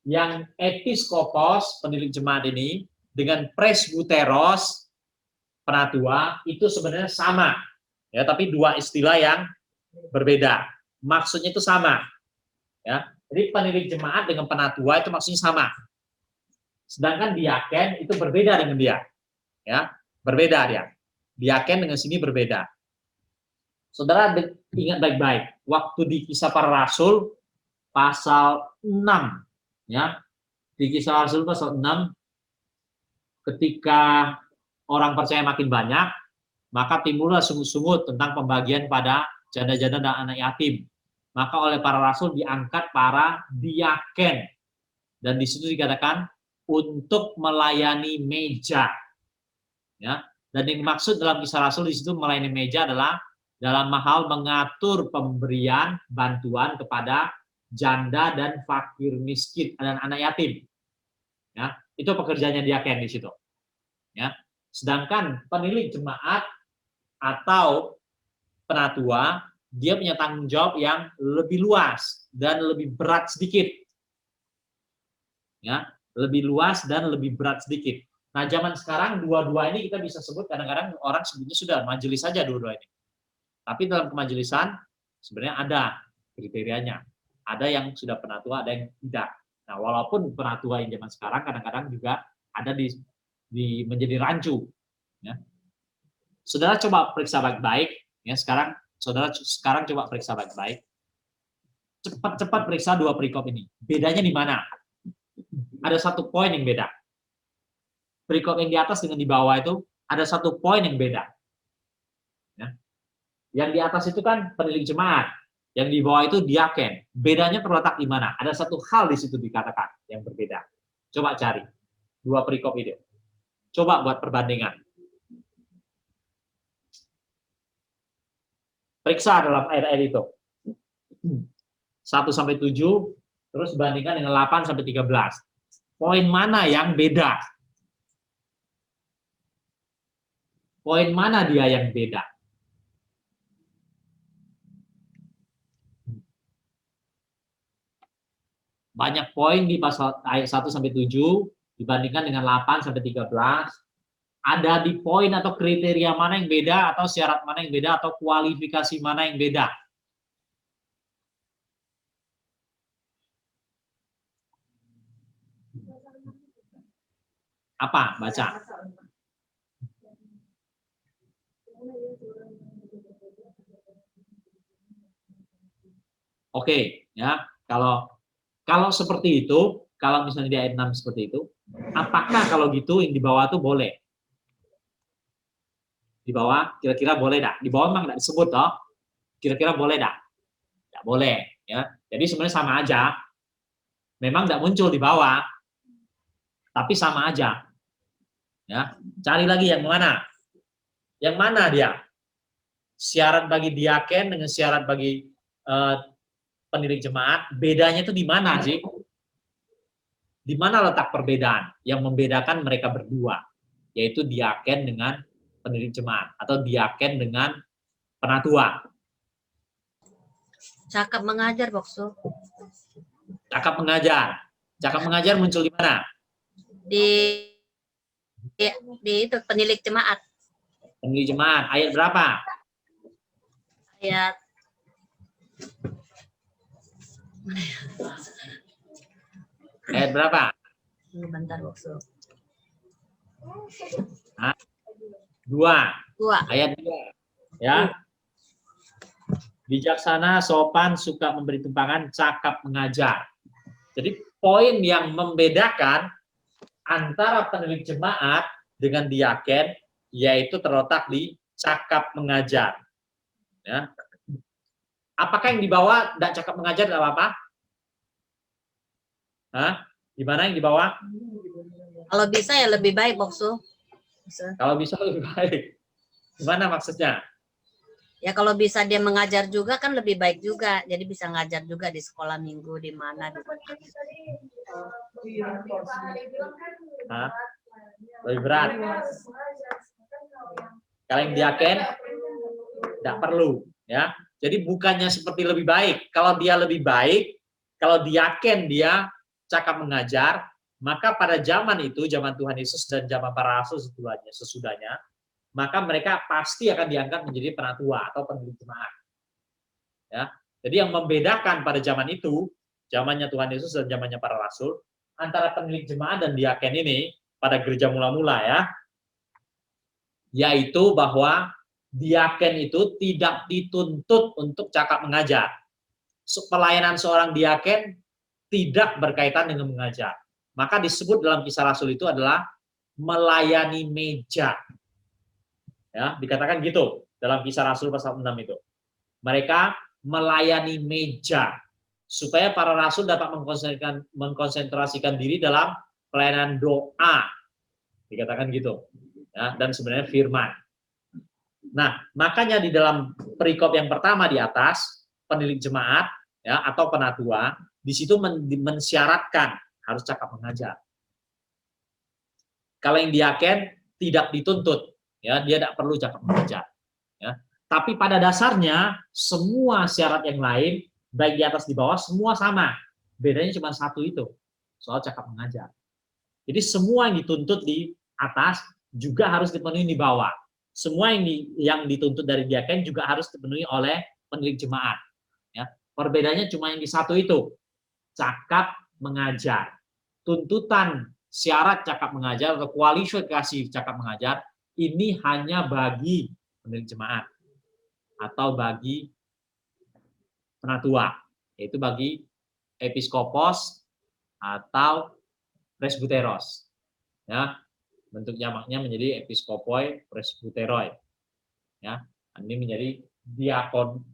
Speaker 1: yang episkopos, penilik jemaat ini, dengan presbuteros, penatua, itu sebenarnya sama. Ya, tapi dua istilah yang berbeda. Maksudnya itu sama. Ya, jadi penilik jemaat dengan penatua itu maksudnya sama. Sedangkan diaken itu berbeda dengan dia. Ya, berbeda dia. Diaken dengan sini berbeda. Saudara ingat baik-baik, waktu di Kisah Para Rasul pasal 6, ya. Di Kisah Rasul pasal 6, ketika orang percaya makin banyak, maka timbullah sungut-sungut tentang pembagian pada janda-janda dan anak yatim. Maka oleh para rasul diangkat para diaken. Dan di situ dikatakan untuk melayani meja. Ya. Dan yang dimaksud dalam Kisah Rasul di situ melayani meja adalah dalam hal mengatur pemberian bantuan kepada janda dan fakir miskin dan anak yatim. Ya, itu pekerjaannya diaken di situ. Ya. Sedangkan penilik jemaat atau penatua, dia punya tanggung jawab yang lebih luas dan lebih berat sedikit. Ya, lebih luas dan lebih berat sedikit. Nah, zaman sekarang dua-dua ini kita bisa sebut kadang-kadang orang sebutnya sudah majelis saja dua-dua ini. Tapi dalam kemajelisan sebenarnya ada kriterianya. Ada yang sudah penatua, ada yang tidak. Nah, walaupun penatua yang zaman sekarang kadang-kadang juga ada di menjadi rancu. Ya. Saudara coba periksa baik-baik. Ya, saudara sekarang coba periksa baik-baik. Cepat-cepat periksa dua perikop ini. Bedanya di mana? Ada satu poin yang beda. Perikop yang di atas dengan di bawah itu ada satu poin yang beda. Ya. Yang di atas itu kan penilik jemaat, yang di bawah itu diaken. Bedanya terletak di mana? Ada satu hal di situ dikatakan yang berbeda. Coba cari dua perikop itu. Coba buat perbandingan. Periksa dalam ayat-ayat itu. 1 sampai 7, terus bandingkan dengan 8 sampai 13. Poin mana yang beda? Poin mana dia yang beda? Banyak poin di pasal ayat 1 sampai 7 dibandingkan dengan 8 sampai 13. Ada di poin atau kriteria mana yang beda, atau syarat mana yang beda, atau kualifikasi mana yang beda. Apa? Baca. Oke, ya. Kalau seperti itu, kalau misalnya di ayat 6 seperti itu, Apakah kalau gitu yang di bawah tuh boleh? Di bawah kira-kira boleh dah? Di bawah memang tidak disebut toh. Kira-kira boleh dah? Tidak boleh ya. Jadi sebenarnya sama aja. Memang tidak muncul di bawah, tapi sama aja. Ya, cari lagi yang mana? Yang mana dia? Syarat bagi diaken dengan syarat bagi pendiri jemaat, bedanya itu di mana sih? Di mana letak perbedaan yang membedakan mereka berdua? Yaitu diaken dengan pendiri jemaat atau diaken dengan penatua.
Speaker 8: Cakap mengajar, Bokso.
Speaker 1: Cakap mengajar. Cakap mengajar muncul di mana?
Speaker 8: Di itu penilik jemaat.
Speaker 1: Pendiri jemaat. Ayat berapa?
Speaker 8: Ayat
Speaker 1: Ayat berapa?
Speaker 8: bentar, Bokso.
Speaker 1: 2. Ayat 2. Ya. Bijaksana, sopan, suka memberi tumpangan, cakap mengajar. Jadi poin yang membedakan antara penilik jemaat dengan diaken yaitu terletak di cakap mengajar. Ya. Apakah yang di bawah tidak cakap mengajar tidak apa-apa? Hah? Gimana yang di bawah?
Speaker 8: Kalau bisa ya lebih baik, Bokso.
Speaker 1: Kalau bisa lebih baik. Gimana maksudnya?
Speaker 8: Ya kalau bisa dia mengajar juga kan lebih baik juga. Jadi bisa ngajar juga di sekolah minggu di mana di mana.
Speaker 1: Hah? Lebih berat. Kalau yang diaken tidak perlu, ya. Jadi bukannya seperti lebih baik. Kalau dia lebih baik, kalau diaken dia cakap mengajar, maka pada zaman itu, zaman Tuhan Yesus dan zaman para rasul sesudahnya, maka mereka pasti akan diangkat menjadi penatua atau pendiri jemaat. Ya. Jadi yang membedakan pada zaman itu, zamannya Tuhan Yesus dan zamannya para rasul, antara penilik jemaat dan diaken ini pada gereja mula-mula ya, yaitu bahwa diaken itu tidak dituntut untuk cakap mengajar. Pelayanan seorang diaken tidak berkaitan dengan mengajar. Maka disebut dalam Kisah Rasul itu adalah melayani meja. Ya, dikatakan gitu dalam Kisah Rasul pasal 6 itu. Mereka melayani meja supaya para rasul dapat mengkonsentrasikan diri dalam pelayanan doa. Dikatakan gitu. Ya, dan sebenarnya firman. Nah, makanya di dalam perikop yang pertama di atas, penilik jemaat ya atau penatua, di situ mensyaratkan harus cakap mengajar. Kalau yang diaken tidak dituntut, ya dia tidak perlu cakap mengajar. Ya. Tapi pada dasarnya semua syarat yang lain, baik di atas di bawah, semua sama. Bedanya cuma satu itu, soal cakap mengajar. Jadi semua yang dituntut di atas juga harus dipenuhi di bawah. Semua yang dituntut dari diaken juga harus dipenuhi oleh penilik jemaat. Ya. Perbedaannya cuma yang di satu itu, cakap mengajar. Tuntutan syarat cakap mengajar atau kualifikasi cakap mengajar ini hanya bagi penilik jemaat atau bagi penatua, yaitu bagi episkopos atau presbuteros. Ya, bentuk jamaknya menjadi episkopoi presbuteroi. Ya, ini menjadi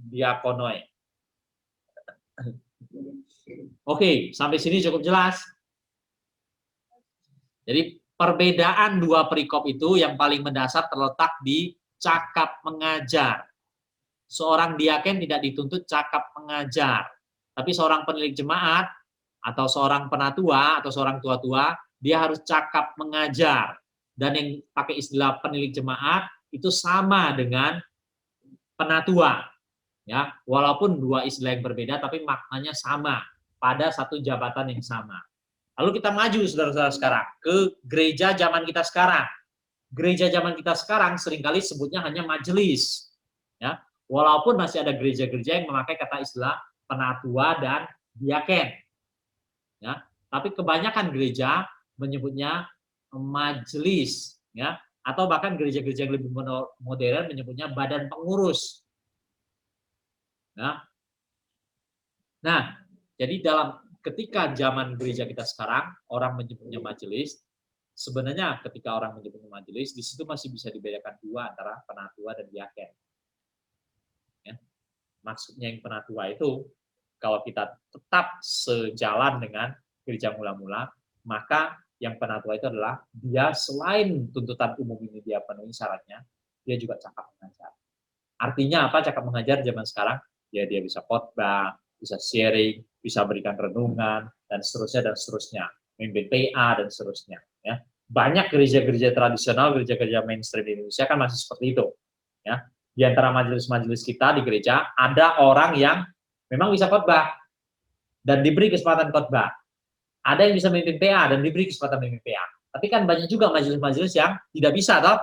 Speaker 1: diakonoi. Oke, sampai sini cukup jelas. Jadi perbedaan dua perikop itu yang paling mendasar terletak di cakap mengajar. Seorang diaken tidak dituntut cakap mengajar, tapi seorang penilik jemaat atau seorang penatua atau seorang tua-tua dia harus cakap mengajar. Dan yang pakai istilah penilik jemaat itu sama dengan penatua. Ya, walaupun dua istilah yang berbeda tapi maknanya sama pada satu jabatan yang sama. Lalu kita maju saudara-saudara sekarang ke gereja zaman kita sekarang. Gereja zaman kita sekarang seringkali sebutnya hanya majelis. Ya, walaupun masih ada gereja-gereja yang memakai kata istilah penatua dan diaken. Ya, tapi kebanyakan gereja menyebutnya majelis, ya, atau bahkan gereja-gereja yang lebih modern menyebutnya badan pengurus. Ya. Nah, jadi ketika zaman gereja kita sekarang orang menyebutnya majelis, sebenarnya ketika orang menjadi majelis, di situ masih bisa dibedakan dua antara penatua dan diaken. Ya. Maksudnya yang penatua itu, kalau kita tetap sejalan dengan gereja mula-mula, maka yang penatua itu adalah dia selain tuntutan umum ini dia penuhi syaratnya, dia juga cakap mengajar. Artinya apa cakap mengajar zaman sekarang? Ya dia bisa khotbah, bisa sharing, bisa berikan renungan, dan seterusnya, memimpin PA dan seterusnya. Ya. Banyak gereja-gereja tradisional, gereja-gereja mainstream di Indonesia kan masih seperti itu. Ya. Di antara majelis-majelis kita di gereja ada orang yang memang bisa khotbah dan diberi kesempatan khotbah. Ada yang bisa memimpin PA dan diberi kesempatan memimpin PA. Tapi kan banyak juga majelis-majelis yang tidak bisa, toh.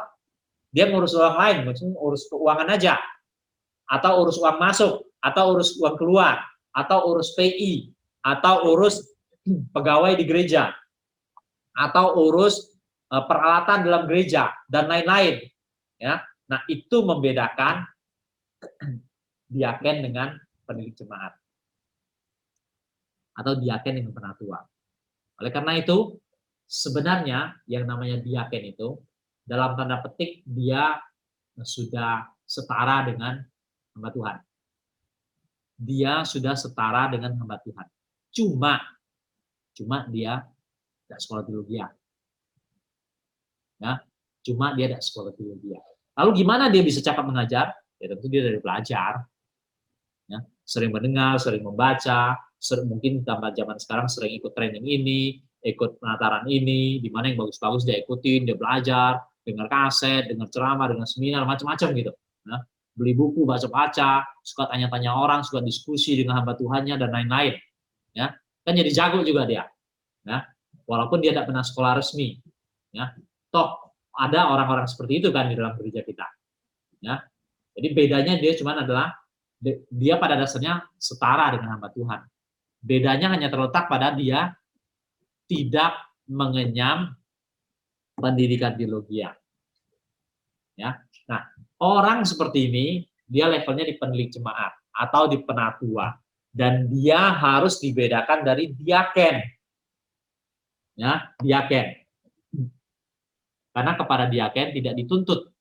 Speaker 1: Dia ngurus orang lain, urus keuangan aja, atau urus uang masuk, atau urus uang keluar, atau urus PI, atau urus pegawai di gereja, atau urus peralatan dalam gereja dan lain-lain. Ya, nah itu membedakan diaken dengan penilik jemaat, atau diaken dengan penatua. Oleh karena itu, sebenarnya yang namanya diaken itu, dalam tanda petik dia sudah setara dengan hamba Tuhan. Dia sudah setara dengan hamba Tuhan. Cuma dia tidak sekolah teologi. Ya, cuma dia tidak sekolah teologi. Lalu gimana dia bisa cakap mengajar? Ya tentu dia dari belajar. Ya, sering mendengar, sering membaca, mungkin tambah zaman sekarang sering ikut training ini, ikut penataran ini, di mana yang bagus-bagus dia ikutin, dia belajar, dengar kaset, dengar ceramah, dengar seminar, macam-macam gitu. Nah, beli buku, baca-baca, suka tanya-tanya orang, suka diskusi dengan hamba Tuhannya dan lain-lain. Ya, kan jadi jago juga dia. Ya, walaupun dia tidak pernah sekolah resmi. Ya, toh ada orang-orang seperti itu kan di dalam gereja kita. Ya, jadi bedanya dia cuma adalah dia pada dasarnya setara dengan hamba Tuhan. Bedanya hanya terletak pada dia tidak mengenyam pendidikan teologi. Ya. Nah, orang seperti ini dia levelnya di penilik jemaat atau di penatua dan dia harus dibedakan dari diaken. Ya, diaken. Karena kepada diaken tidak dituntut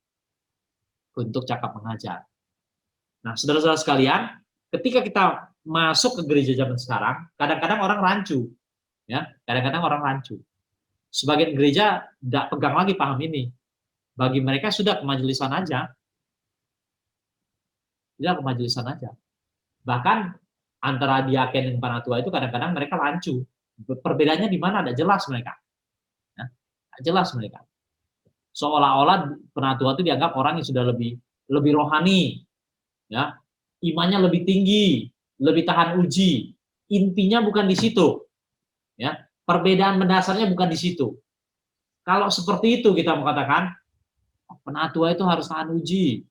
Speaker 1: untuk cakap mengajar. Nah, saudara-saudara sekalian, ketika kita masuk ke gereja zaman sekarang, kadang-kadang orang rancu. Ya, kadang-kadang orang rancu. Sebagian gereja tidak pegang lagi paham ini. Bagi mereka sudah kemajelisan aja. Sudah kemajelisan aja. Bahkan antara diaken dan penatua itu kadang-kadang mereka rancu. Perbedaannya di mana? Tidak jelas mereka. Ya, tidak jelas mereka. Seolah-olah penatua itu dianggap orang yang sudah lebih rohani. Ya, imannya lebih tinggi, lebih tahan uji. Intinya bukan di situ. Ya, perbedaan mendasarnya bukan di situ. Kalau seperti itu kita mengatakan penatua itu harus tahan uji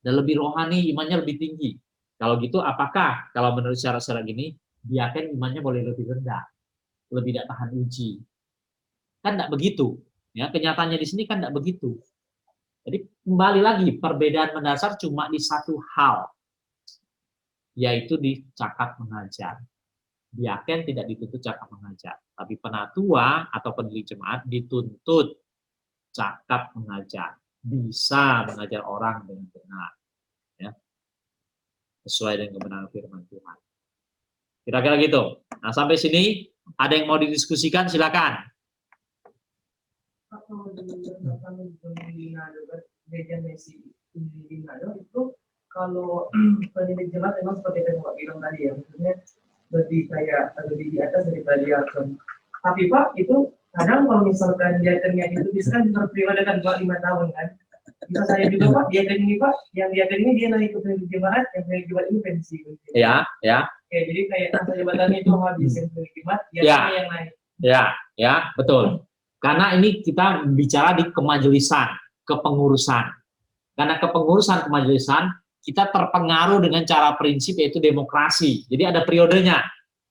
Speaker 1: dan lebih rohani, imannya lebih tinggi. Kalau gitu, apakah kalau menurut syarat-syarat gini, diaken imannya boleh lebih rendah, lebih tidak tahan uji? Kan tidak begitu. Ya, kenyataannya di sini kan tidak begitu. Jadi kembali lagi, perbedaan mendasar cuma di satu hal, yaitu di cakap mengajar. Diaken tidak dituntut cakap mengajar, tapi penatua atau penilik jemaat dituntut cakap mengajar, bisa mengajar orang dengan benar, ya, sesuai dengan kebenaran firman Tuhan. Kira-kira gitu. Nah, sampai sini ada yang mau didiskusikan, silakan.
Speaker 5: Gereja Messi di Manado itu kalau penilik jemaat memang seperti yang Pak bilang tadi ya, maksudnya lebih kayak lebih di atas daripada diaken. Tapi Pak itu kadang kalau misalkan diakennya itu bisa kan berperiode kan 5 tahun kan. Bisa saya juga Pak diaken ini Pak, yang diaken ini dia naik ke penilik jemaat, yang penilik jemaat ini pensiun.
Speaker 1: Ya.
Speaker 5: Oke, jadi kayak masa jabatannya itu habis yang penilik jemaat, diakennya yang naik.
Speaker 1: Ya, betul. Karena ini kita bicara di kemajelisan, kepengurusan. Karena kepengurusan kemajelisan, kita terpengaruh dengan cara prinsip yaitu demokrasi. Jadi ada periodenya.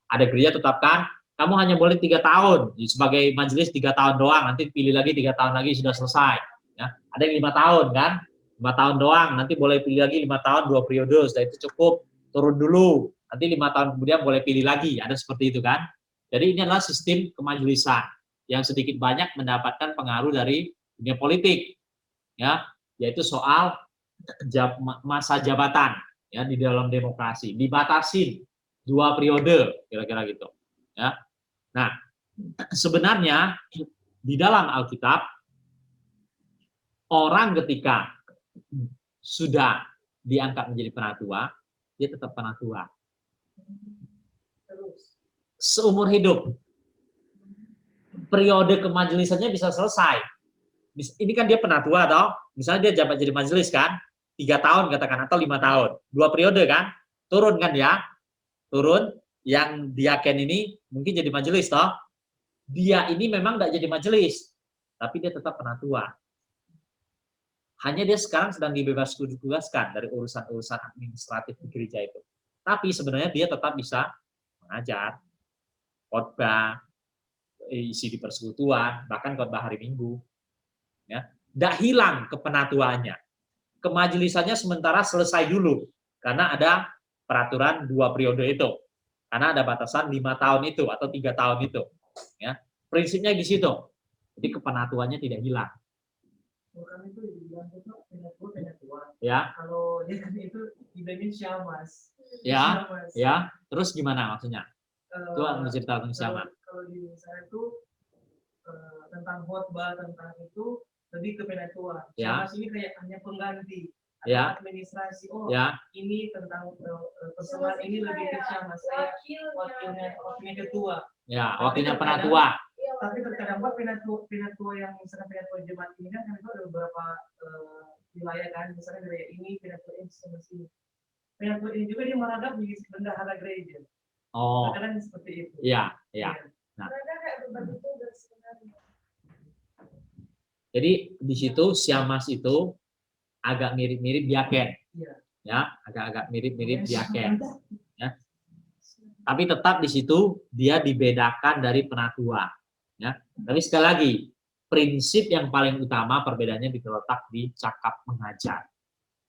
Speaker 1: Ada gereja tetapkan, kamu hanya boleh 3 tahun. Sebagai majelis 3 tahun doang, nanti pilih lagi 3 tahun lagi sudah selesai. Ya. Ada yang 5 tahun kan, 5 tahun doang, nanti boleh pilih lagi 5 tahun 2 periode, sudah itu cukup, turun dulu. Nanti 5 tahun kemudian boleh pilih lagi, ada seperti itu kan. Jadi ini adalah sistem kemajelisan. yang sedikit banyak mendapatkan pengaruh dari dunia politik, ya, yaitu soal masa jabatan, ya, di dalam demokrasi dibatasin 2 periode, kira-kira gitu, ya. Nah, sebenarnya di dalam Alkitab orang ketika sudah diangkat menjadi penatua, dia tetap penatua seumur hidup. Periode kemajelisannya bisa selesai. Ini kan dia penatua, atau misalnya dia jabat jadi majelis kan, 3 tahun katakan, atau 5 tahun, 2 periode kan, turun kan ya, turun. Yang diaken ini mungkin jadi majelis toh, dia ini memang nggak jadi majelis, tapi dia tetap penatua. Hanya dia sekarang sedang dibebas tugaskan dari urusan-urusan administratif di gereja itu. Tapi sebenarnya dia tetap bisa mengajar, khotbah, isi di persekutuan, bahkan khotbah hari Minggu. Ya, tidak hilang kepenatuannya. Kemajelisannya sementara selesai dulu, karena ada peraturan 2 periode itu. Karena ada batasan 5 tahun itu atau 3 tahun itu. Ya, prinsipnya di situ. Jadi kepenatuannya tidak hilang.
Speaker 5: Bukan itu dibilang itu penatua.
Speaker 1: Ya.
Speaker 5: Kalau dia kan itu idenya syamas.
Speaker 1: Ya,
Speaker 5: Syamas.
Speaker 1: ya. Terus gimana maksudnya? Coba mencerita tentang syamas.
Speaker 5: Kalau di saya itu tentang khotbah, tentang itu lebih ke penatua.
Speaker 1: Ya.
Speaker 5: Syamas ini kayak hanya pengganti.
Speaker 1: Ya.
Speaker 5: Administrasi. Oh,
Speaker 1: ya.
Speaker 5: Ini tentang persoalan ini lebih ke syamas. Kayak wakilnya ketua.
Speaker 1: Ya, wakilnya penatua.
Speaker 5: Tapi terkadang penatua yang misalkan penatua jemaat ini kan itu ada beberapa wilayah kan, misalnya wilayah ini penatua ini sama sini. Penatua ini juga dia meradap di bendahara gereja.
Speaker 1: Oh.
Speaker 5: Kadang seperti itu.
Speaker 1: Iya, iya. Nah.
Speaker 4: Mereka kayak berbagi tugas sebenarnya.
Speaker 1: Jadi di situ syamas itu agak mirip-mirip diaken.
Speaker 5: Iya.
Speaker 1: Ya, agak-agak mirip-mirip diaken. Ya. Tapi tetap di situ dia dibedakan dari penatua. Ya, tapi sekali lagi prinsip yang paling utama perbedaannya terletak di cakap mengajar,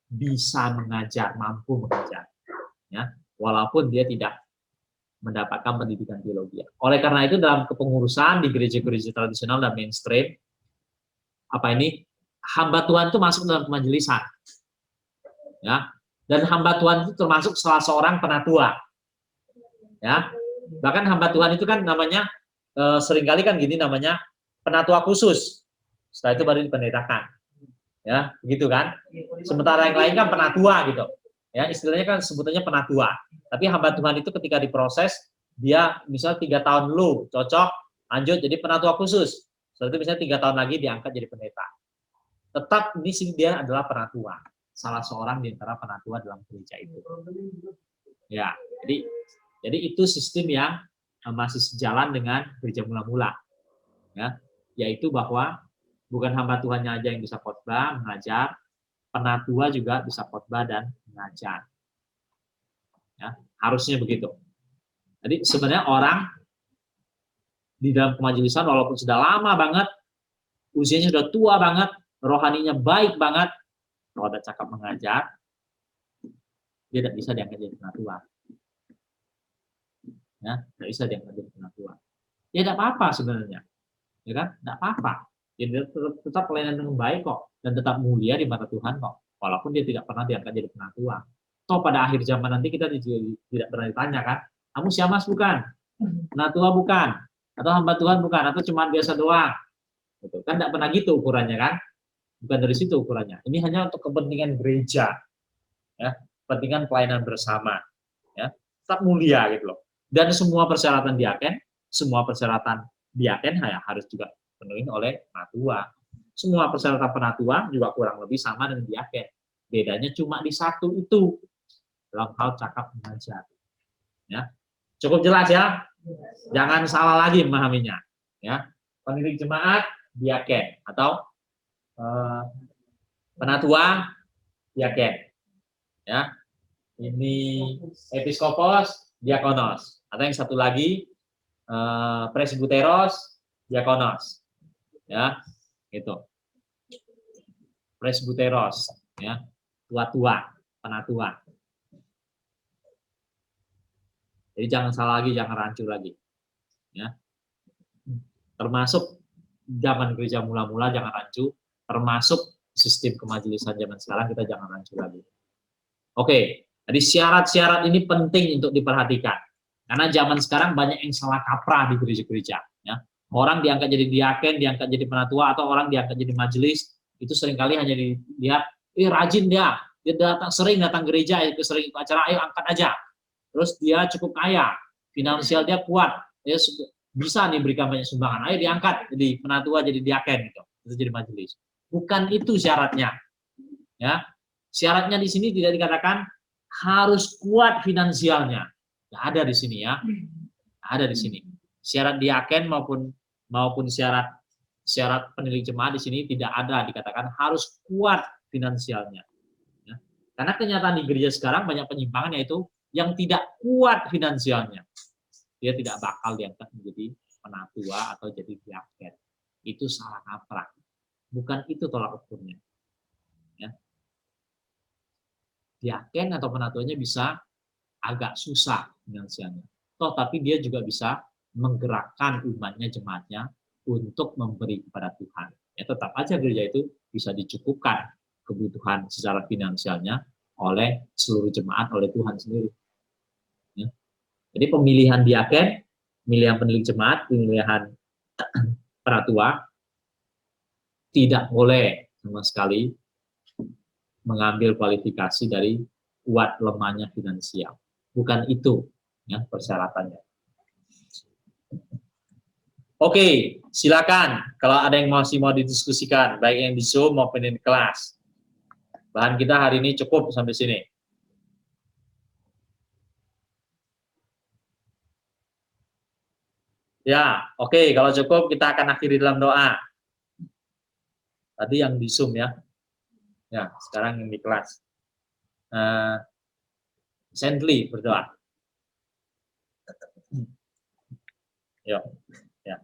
Speaker 1: bisa mengajar, mampu mengajar, ya, walaupun dia tidak mendapatkan pendidikan teologi. Oleh karena itu dalam kepengurusan di gereja-gereja tradisional dan mainstream, hamba Tuhan itu masuk dalam kemajelisan, ya, dan hamba Tuhan itu termasuk salah seorang penatua, ya, bahkan hamba Tuhan itu kan namanya seringkali kan gini namanya penatua khusus. Setelah itu baru dipendetakan. Ya, begitu kan? Sementara yang lain kan penatua gitu. Ya, istilahnya kan sebutannya penatua. Tapi hamba Tuhan itu ketika diproses, dia misalnya 3 tahun dulu cocok, lanjut jadi penatua khusus. Setelah itu misalnya 3 tahun lagi diangkat jadi pendeta. Tetap di sini dia adalah penatua. Salah seorang di antara penatua dalam gereja itu. Ya, jadi itu sistem yang masih sejalan dengan gereja mula-mula, ya, yaitu bahwa bukan hamba Tuhannya aja yang bisa khotbah, mengajar, penatua juga bisa khotbah dan mengajar, ya, harusnya begitu. Jadi sebenarnya orang di dalam kemajelisan walaupun sudah lama banget, usianya sudah tua banget, rohaninya baik banget, kalau ada cakap mengajar, dia tidak bisa diangkat jadi penatua. Ya, tidak bisa diangkat jadi penatua. Ya tidak apa-apa sebenarnya, ya kan? Tidak apa-apa. Dia tetap pelayanan dengan baik kok dan tetap mulia di mata Tuhan kok, walaupun dia tidak pernah diangkat jadi penatua. Toh pada akhir zaman nanti kita tidak pernah ditanya kan, kamu syamas bukan, penatua bukan, atau hamba Tuhan bukan, atau cuma biasa doang. Gitu. Kan tidak pernah gitu ukurannya kan? Bukan dari situ ukurannya. Ini hanya untuk kepentingan gereja, ya, kepentingan pelayanan bersama, ya, tetap mulia gitu loh. Dan semua persyaratan diaken harus juga penuhi oleh penatua. Semua persyaratan penatua juga kurang lebih sama dengan diaken. Bedanya cuma di satu itu, dalam hal cakap mengajar. Ya. Cukup jelas ya? Jangan salah lagi memahaminya. Ya. Pemimpin jemaat diaken atau penatua diaken. Ya. Ini episkopos, diakonos. Atau yang satu lagi presbuteros, diakonos. Ya, gitu. Presbuteros, ya, tua-tua, penatua. Jadi jangan salah lagi, jangan rancu lagi. Ya. termasuk zaman gereja mula-mula jangan rancu, termasuk sistem kemajelisan zaman sekarang kita jangan rancu lagi. Oke, jadi syarat-syarat ini penting untuk diperhatikan. Karena zaman sekarang banyak yang salah kaprah di gereja-gereja. Ya. Orang diangkat jadi diaken, diangkat jadi penatua, atau orang diangkat jadi majelis, itu seringkali hanya dilihat, rajin dia sering datang gereja, sering ikut acara, ayo angkat aja. Terus dia cukup kaya, finansial dia kuat, dia bisa nih berikan banyak sumbangan, ayo diangkat jadi penatua, jadi diaken, gitu. Itu jadi majelis. Bukan itu syaratnya. Ya, syaratnya di sini tidak dikatakan harus kuat finansialnya. Nggak ada di sini ya. Nggak ada di sini. Syarat diaken maupun syarat penilik jemaat di sini tidak ada dikatakan harus kuat finansialnya. Ya. Karena kenyataan di gereja sekarang banyak penyimpangan, yaitu yang tidak kuat finansialnya. Dia tidak bakal diangkat menjadi penatua atau jadi diaken. Itu salah kaprah. Bukan itu tolak ukurnya. Ya. Diaken atau penatuanya bisa agak susah finansialnya. Tapi dia juga bisa menggerakkan umatnya, jemaatnya untuk memberi kepada Tuhan. Ya, tetap aja gereja itu bisa dicukupkan kebutuhan secara finansialnya oleh seluruh jemaat, oleh Tuhan sendiri. Ya. Jadi pemilihan diaken, pemilihan penilik jemaat, pemilihan penatua tidak boleh sama sekali mengambil kualifikasi dari kuat lemahnya finansial. Bukan itu ya persyaratannya. Oke, silakan kalau ada yang masih mau didiskusikan, baik yang di Zoom maupun di kelas. Bahan kita hari ini cukup sampai sini. Ya, oke, kalau cukup kita akan akhiri dalam doa. Tadi yang di Zoom ya. Ya, sekarang yang di kelas. Sendly berdoa. Yuk, ya.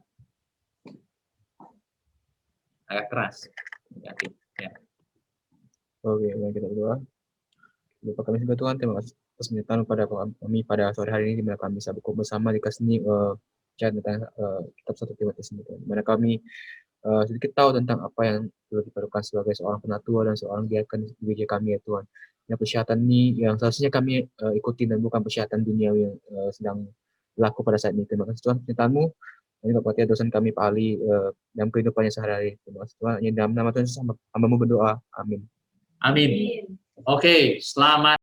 Speaker 1: Agak keras. Ya.
Speaker 7: Oke, mari kita berdoa. Bapak kami surga Tuhan, terima kasih atas penyertaan pada kami pada sore hari ini, di mana kami bisa berkumpul bersama di kelas ini tentang kitab 1 Timotius ini, di mana kami sedikit tahu tentang apa yang perlu diperlukan sebagai seorang penatua dan seorang diaken di gereja kami ya Tuhan. Yang persyaratan ini yang seharusnya kami ikuti dan bukan persyaratan duniawi yang sedang berlaku pada saat ini. Terima kasih Tuhan penyertaan-Mu. Dan juga Pak dosen kami Pak Ali dalam kehidupannya sehari-hari. Terima kasih Tuhan. Dalam nama Tuhan Yesus hamba-Mu berdoa. Amin.
Speaker 1: Amin. Oke, selamat